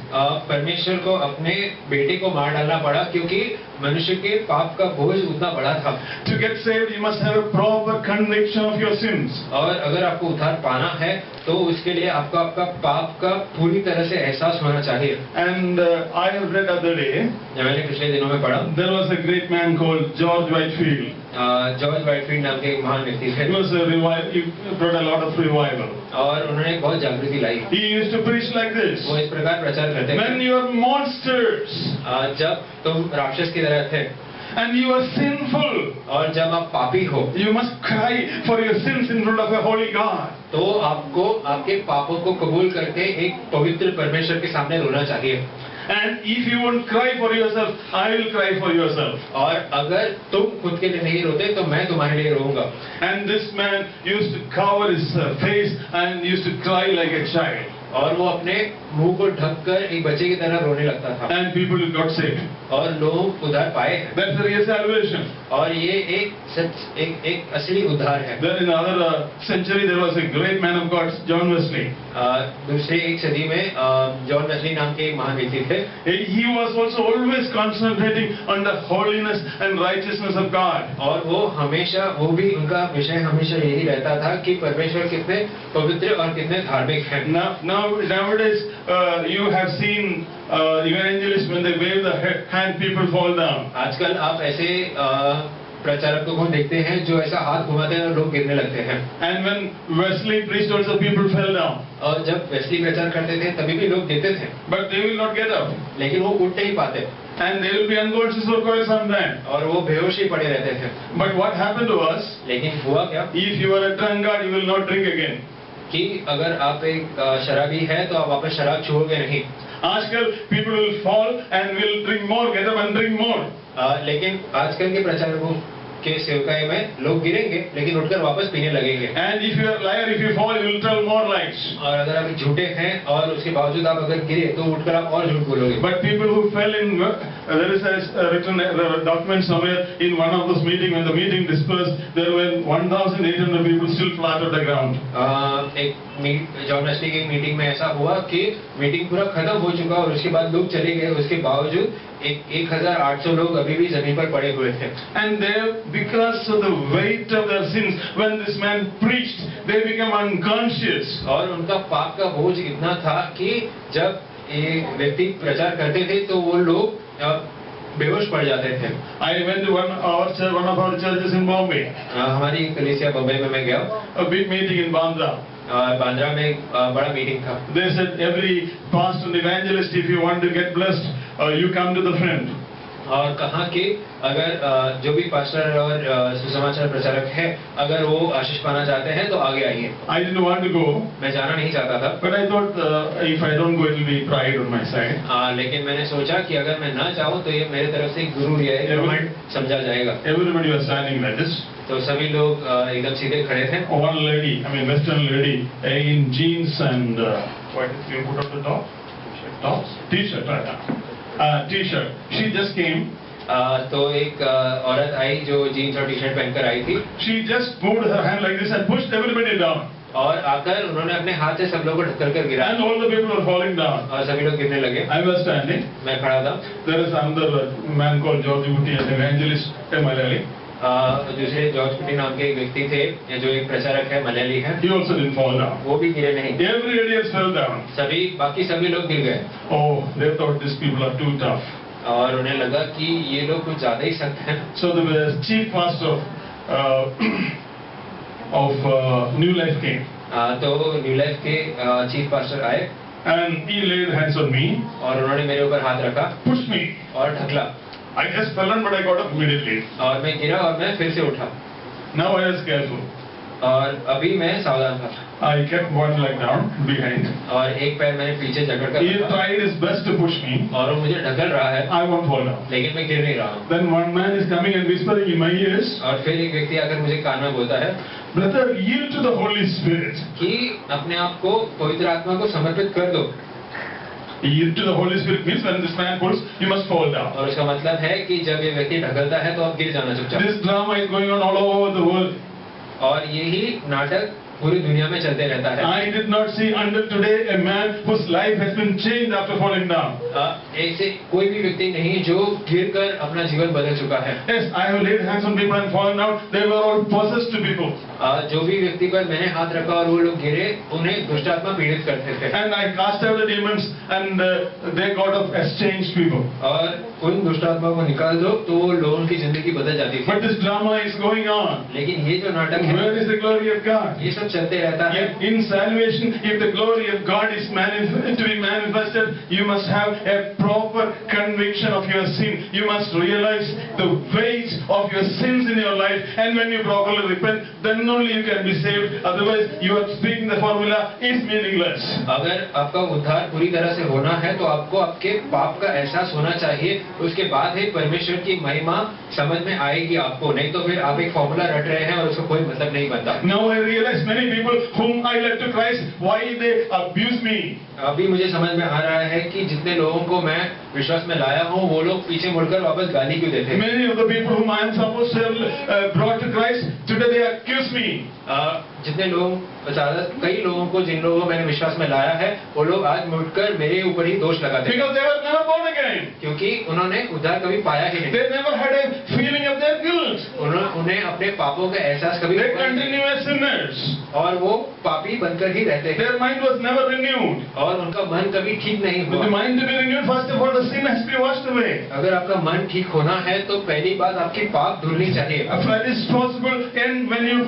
परमेश्वर को अपने बेटे को मार डालना पड़ा क्योंकि मनुष्य के पाप का बोझ उतना बड़ा था। To get saved, you must have a proper conviction of your sins. और अगर आपको उद्धार पाना है तो उसके लिए आपको आपका पाप का पूरी तरह से एहसास होना चाहिए। And I have read other day. मैंने पिछले दिनों में पढ़ा। There was a great man called George Whitefield. George Whitefield नाम के एक महान व्यक्ति थे। He brought a lot of revival. और उन्होंने बहुत जागृति लाई। He used to preach like this. वो इस प्रकार प्रचार करते थे। When you are monsters. जब तुम राक्षस की तरह थे। And you are sinful. और जब आप पापी हो। You must cry for your sins in front of a holy God. तो आपको आपके पापों को कबूल करके एक पवित्र परमेश्वर के सामने रोना चाहिए। And if you won't cry for yourself, I will cry for yourself. और अगर तुम खुद के लिए नहीं रोते तो मैं तुम्हारे लिए रोऊंगा। And this man used to cover his face and used to cry like a child. और वो अपने मुंह को ढककर एक बच्चे की तरह रोने लगता था। And people got saved. और लोग उद्धार पाए। That's the real salvation. और ये एक असली उद्धार है। Then in another century there was a great man of God, John Wesley. दूसरे एक सदी में जॉन वेस्ली नाम के एक महान व्यक्ति थे। He was also always concentrating on the holiness and righteousness of God. और वो भी उनका विषय हमेशा यही रहता था कि परमेश्वर कितने पवित्र और कितने धार्मिक हैं। Nowadays you have seen evangelists when they wave the hand, people fall down. आजकल आप ऐसे प्रचारकों को देखते हैं जो ऐसा हाथ घुमाते हैं और लोग गिरने लगते हैं। And when Wesley preached also people fell down. और जब वेस्ली प्रचार करते थे तभी भी लोग गिरते थे। But they will not get up. लेकिन वो उठ नहीं पाते। And they will be unconscious for quite some time. और वो बेहोश ही पड़े रहते थे। But what happened to us? लेकिन हुआ क्या? If you are a drunkard, you will not drink again. कि अगर आप एक शराबी है तो आप वापस शराब छोड़ोगे नहीं। आजकल people will fall and will drink more, get up and drink more. लेकिन आजकल के प्रचारकों के सेवकाई में लोग गिरेंगे लेकिन उठकर वापस पीने लगेंगे। And if you are a liar, if you fall, you will tell more lies. और अगर आप झूठे हैं और उसके बावजूद आप अगर गिरे तो उठकर आप और झूठ बोलोगे। But people who fell in, there is a written document somewhere in one of those meetings, when the meeting dispersed, there were 1,800 people still flat on the ground. एक जॉन वेस्ली की मीटिंग में ऐसा हुआ कि meeting पूरा खत्म हो चुका और उसके बाद लोग चले गए, उसके बावजूद 1,800 लोग अभी भी जमीन पर पड़े हुए थे। And they, because of the weight of their sins, when this man preached, they became unconscious. और उनका पाप का बोझ इतना था कि जब एक व्यक्ति प्रचार करते थे तो वो लोग बेहोश पड़ जाते थे। I went to one of our churches in Bombay. हमारी कलीसिया बम्बई में मैं गया। A big meeting in Bandra. Bandra में एक बड़ा मीटिंग था। They said every pastor and evangelist, if you want to get blessed, you come to the front. और कहा कि अगर जो भी पास्टर और सुसमाचार प्रचारक है, अगर वो आशीष पाना चाहते हैं तो आगे आइए। I didn't want to go. मैं जाना नहीं चाहता था। But I thought if I don't go, it will be pride on my side. लेकिन मैंने सोचा कि अगर मैं ना जाऊं तो ये मेरे तरफ से गुरूर या घमंड समझा जाएगा। Everybody was standing like this. तो सभी लोग एकदम सीधे खड़े थे। One lady, I mean Western lady, in jeans and what did you put on the top? T-shirt, right? T-shirt. She just came. तो एक औरत आई जो जीन्स और टी शर्ट पहनकर आई थी। She just moved her hand like this and pushed everybody down. और आकर उन्होंने अपने हाथ से सब लोगों को ढककर कर गिरा। And all the people were falling down. और सभी लोग गिरने लगे। I was standing. मैं खड़ा था। There is another man called George Butti, an evangelist, a Malayali. दूसरे जॉर्ज पुटी नाम के एक व्यक्ति थे जो एक प्रचारक है, मलयाली है। He also didn't fall down. वो भी गिरे नहीं। Everybody else fell down. बाकी सभी लोग गिर गए। Oh, they thought these people are too tough. और उन्हें लगा कि ये लोग कुछ ज्यादा ही सख्त हैं। So the chief pastor of New Life came. तो न्यू लाइफ के चीफ पास्टर आए। And he laid hands on me. और उन्होंने मेरे ऊपर हाथ रखा। Pushed me. और ढकला। I just fell down, but I got up immediately. और मैं गिरा और मैं फिर से उठा। Now I was careful. और अभी मैं सावधान था। I kept one leg down behind. और एक पैर मैंने पीछे जकड़कर He रखा। tried his best to push me. और वो मुझे ढकल रहा है। I won't fall down. लेकिन मैं गिर नहीं रहा हूँ। Then one man is coming and whispering in my ears. और फिर एक व्यक्ति आकर मुझे कान में बोलता है, Brother, yield to the Holy Spirit. कि अपने आप को पवित्र आत्मा को समर्पित कर दो। Yield to the Holy Spirit means when this man pulls, you must fall down. और उसका मतलब है कि जब ये व्यक्ति ढकलता है तो आप गिर जाना चुपचाप। This drama is going on all over the world. और यही नाटक पूरी दुनिया में चलते रहता है। I did not see until today a man whose life has been changed after falling down. ऐसे कोई भी व्यक्ति नहीं जो गिरकर अपना जीवन बदल चुका है। Yes, I have laid hands on people and fallen down. They were all possessed people. जो भी व्यक्ति पर मैंने हाथ रखा और वो लोग गिरे, उन्हें दुष्ट आत्मा पीड़ित करते थे। And I cast out the demons and they got of estranged people. और उन दुष्ट आत्मा को निकाल दो तो लोगों की जिंदगी बदल जाती थी। But this drama is going on. लेकिन ये जो नाटक है, Where is the glory of God? ये सब चलते रहता है। In salvation, if the glory of God is to be manifested, you must have a proper conviction of your sin. You must realize the weight of your sins in your life, and when you properly repent, then only you can be saved. Otherwise, you are speaking the formula is meaningless. अगर आपका उद्धार पूरी तरह से होना है तो आपको आपके पाप का एहसास होना चाहिए। उसके बाद ही परमेश्वर की महिमा समझ में आएगी आपको, नहीं तो फिर आप एक फॉर्मूला रट रहे हैं और उसका कोई मतलब नहीं बनता। Now I realize many people whom I led to Christ, why they abuse me. अभी मुझे समझ में आ रहा है कि जितने लोगों को मैं विश्वास में लाया हूँ वो लोग पीछे मुड़कर वापस गाली क्यों देते हैं। Many of the people whom I am supposed to have brought to Christ, today they accuse me. जितने लोग कई लोगों को जिन लोगों को मैंने विश्वास में लाया है वो लोग आज मुड़कर मेरे ऊपर ही दोष लगाते हैं। Because they were never born again. क्योंकि उन्होंने उद्धार कभी पाया ही नहीं। They never had a feeling of their guilt. उन्हें अपने पापों का एहसास कभी They continue as sinners. और वो पापी बनकर ही रहते हैं। Their mind was never renewed. और उनका मन कभी ठीक नहीं With हुआ। the mind to be renewed, first of all, the sin has to be washed away. अगर आपका मन ठीक होना है तो पहली बात आपकी पाप धुलनी चाहिए। That is possible, and when you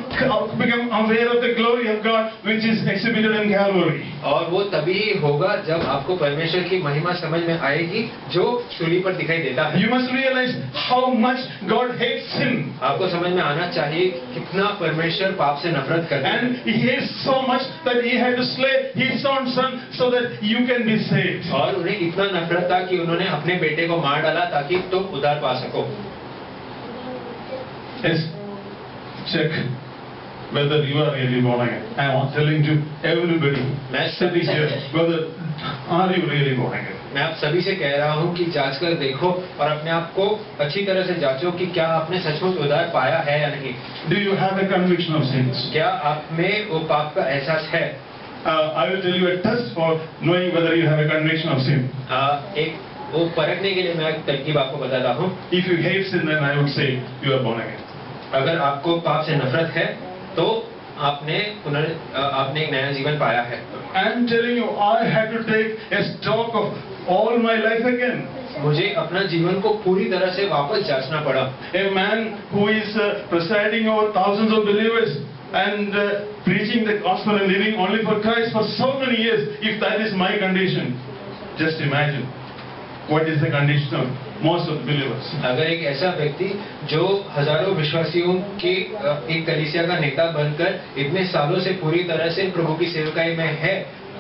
become aware of the glory of God, which is exhibited in Calvary. और वो तभी होगा जब आपको परमेश्वर की महिमा समझ में आएगी जो सूली पर दिखाई देता है। You must realize how much God hates sin. आपको समझ में आना चाहिए कितना परमेश्वर पाप से नफरत करता है। And He hates so much that He had to slay His own Son so that you can be saved. और उन्हें इतना नफरत था कि उन्होंने अपने बेटे को मार डाला ताकि तुम उद्धार पा सको। Yes, check whether you are really born again. I am telling to everybody sitting here, whether are you really born again? मैं आप सभी से कह रहा हूँ कि जांच कर देखो और अपने आप को अच्छी तरह से जांचो कि क्या आपने सचमुच उद्धार पाया है या नहीं। Do you have a conviction of sins? क्या आप में वो पाप का एहसास है? I will tell you a test for knowing whether you have a conviction of sin. एक वो परखने के लिए मैं एक तरकीब आपको बताता हूँ। If you hate sin, then I would say you are born again. अगर आपको पाप से नफरत है तो आपने एक नया जीवन पाया है। I am telling you, I had to take a stock of all my life again. मुझे अपना जीवन को पूरी तरह से वापस जांचना पड़ा। A man who is presiding over thousands of believers and preaching the gospel and living only for Christ for so many years, if that is my condition, just imagine what is the condition of most of the believers. अगर एक ऐसा व्यक्ति जो हजारों विश्वासियों के एक कलीसिया का नेता बनकर इतने सालों से पूरी तरह से प्रभु की सेवकाई में है,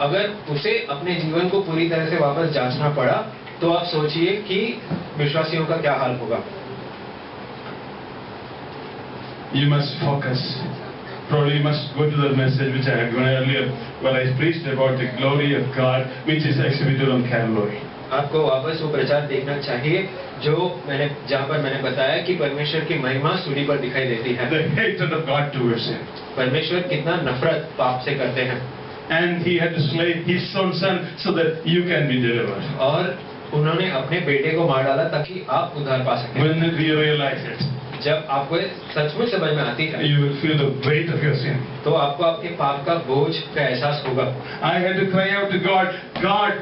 अगर उसे अपने जीवन को पूरी तरह से वापस जांचना पड़ा, तो आप सोचिए कि विश्वासियों का क्या हाल होगा। You must focus. Probably you must go to the message which I had given earlier, where I preached about the glory of God, which is exhibited on Calvary. आपको वापस वो प्रचार देखना चाहिए जहाँ पर मैंने बताया कि परमेश्वर की महिमा सूली पर दिखाई देती है। The hatred of God towards him. परमेश्वर कितना नफरत पाप से करते हैं। And he had to slay his own son so that you can be delivered. और उन्होंने अपने बेटे को मार डाला ताकि आप उद्धार पा सकें। When you realize it, जब आपको सचमुच समझ में आती है, you will feel the weight of your sin. तो आपको आपके पाप का बोझ का एहसास होगा। I had to cry out to God, God,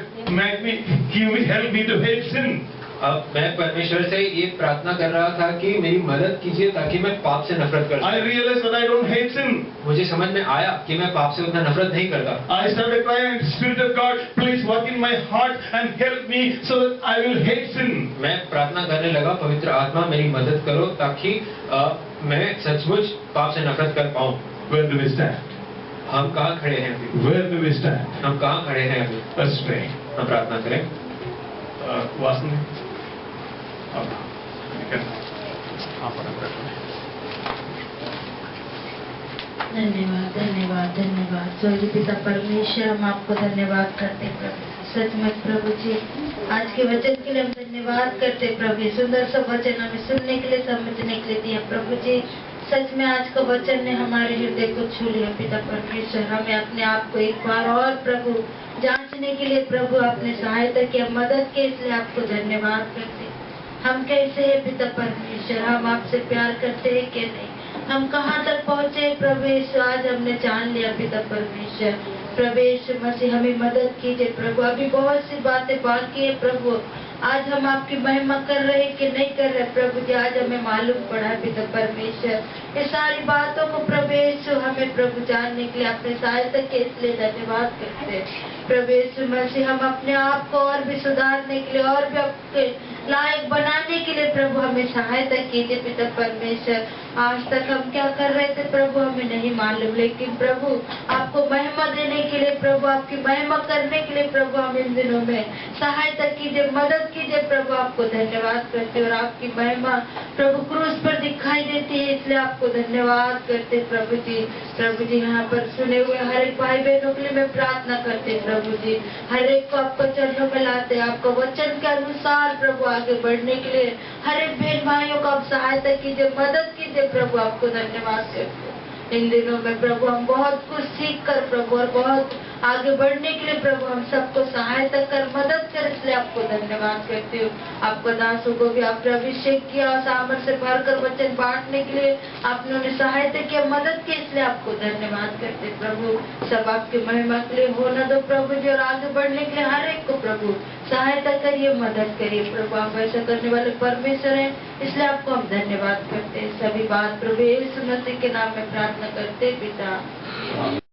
give me, help me to hate sin. अब मैं परमेश्वर से ये प्रार्थना कर रहा था कि मेरी मदद कीजिए ताकि मैं पाप से नफरत कर I सकूं। realized that I don't hate sin. मुझे समझ में आया कि मैं पाप से उतना नफरत नहीं करता। I started crying, Spirit of God, please work in my heart and help me so that I will hate sin. मैं प्रार्थना करने लगा, पवित्र आत्मा मेरी मदद करो ताकि मैं सचमुच पाप से नफरत कर पाऊं। Where do we stand? हम कहाँ खड़े हैं अभी? Where do we stand? हम कहाँ खड़े हैं अभी? Let's pray. हम प्रार्थना करें। Vasan? धन्यवाद धन्यवाद धन्यवाद स्वर्गीय पिता परमेश्वर, हम आपको धन्यवाद करते प्रभु। सचमुच प्रभु जी, आज के वचन के लिए हम धन्यवाद करते प्रभु। सुंदर सा वचन हमें सुनने के लिए, समझने के लिए दिया प्रभु जी। सच में आज का वचन ने हमारे हृदय को छू लिया पिता परमेश्वर। हमें अपने आप को एक बार और प्रभु जांचने के लिए प्रभु आपने सहायता किया, मदद की, इसलिए आपको धन्यवाद करते। हम कैसे हैं पिता परमेश्वर, हम आपसे प्यार करते हैं कि नहीं, हम कहाँ तक पहुँचे प्रभु यीशु, आज हमने जान लिया पिता परमेश्वर। प्रभु यीशु मसीह हमें मदद कीजिए प्रभु। अभी बहुत सी बातें बाकी है प्रभु, आज हम आपकी महिमा कर रहे कि नहीं कर रहे प्रभु जी, आज हमें मालूम पड़ा है पिता परमेश्वर। ये सारी बातों को प्रभु यीशु हमें प्रभु जानने के लिए आपने सहायता की, इसलिए धन्यवाद करते हैं प्रभु यीशु मसीह। हम अपने आप को और भी सुधारने के लिए और भी आपके लायक बनाने के लिए प्रभु हमें सहायता कीजिए पिता परमेश्वर। आज तक हम क्या कर रहे थे प्रभु हमें नहीं मालूम, लेकिन प्रभु आपको महिमा देने के लिए प्रभु, आपकी महिमा करने के लिए प्रभु हम इन दिनों में सहायता कीजिए, मदद कीजिए प्रभु। आपको धन्यवाद करते और आपकी महिमा प्रभु क्रूस पर दिखाई देती है, इसलिए आपको धन्यवाद करते प्रभु जी। प्रभु जी यहाँ पर सुने हुए हर एक भाई बहनों के लिए मैं प्रार्थना करते प्रभु जी, हर एक को आपको चरणों में लाते, आपको वचन के अनुसार प्रभु आगे बढ़ने के लिए हर एक बहन भाइयों को आप सहायता कीजिए, मदद कीजिए प्रभु। आपको धन्यवाद करते इन दिनों में प्रभु हम बहुत कुछ सीख कर प्रभु और बहुत आगे बढ़ने के लिए प्रभु हम सबको सहायता कर, मदद कर, इसलिए आपको धन्यवाद करती हूँ। आपको दासों को भी आपने अभिषेक किया और सामर्थ्य से भरकर वचन बांटने के लिए आपने उन्हें सहायता किया, मदद की, इसलिए आपको धन्यवाद करते प्रभु। सब आपकी महिमा के लिए होना दो प्रभु जी, और आगे बढ़ने के लिए हर एक को प्रभु सहायता करिए, मदद करिए प्रभु। आप ऐसा करने वाले परमेश्वर हैं, इसलिए आपको हम धन्यवाद करते हैं। सभी बात प्रभु यीशु मसीह के नाम में प्रार्थना करते पिता।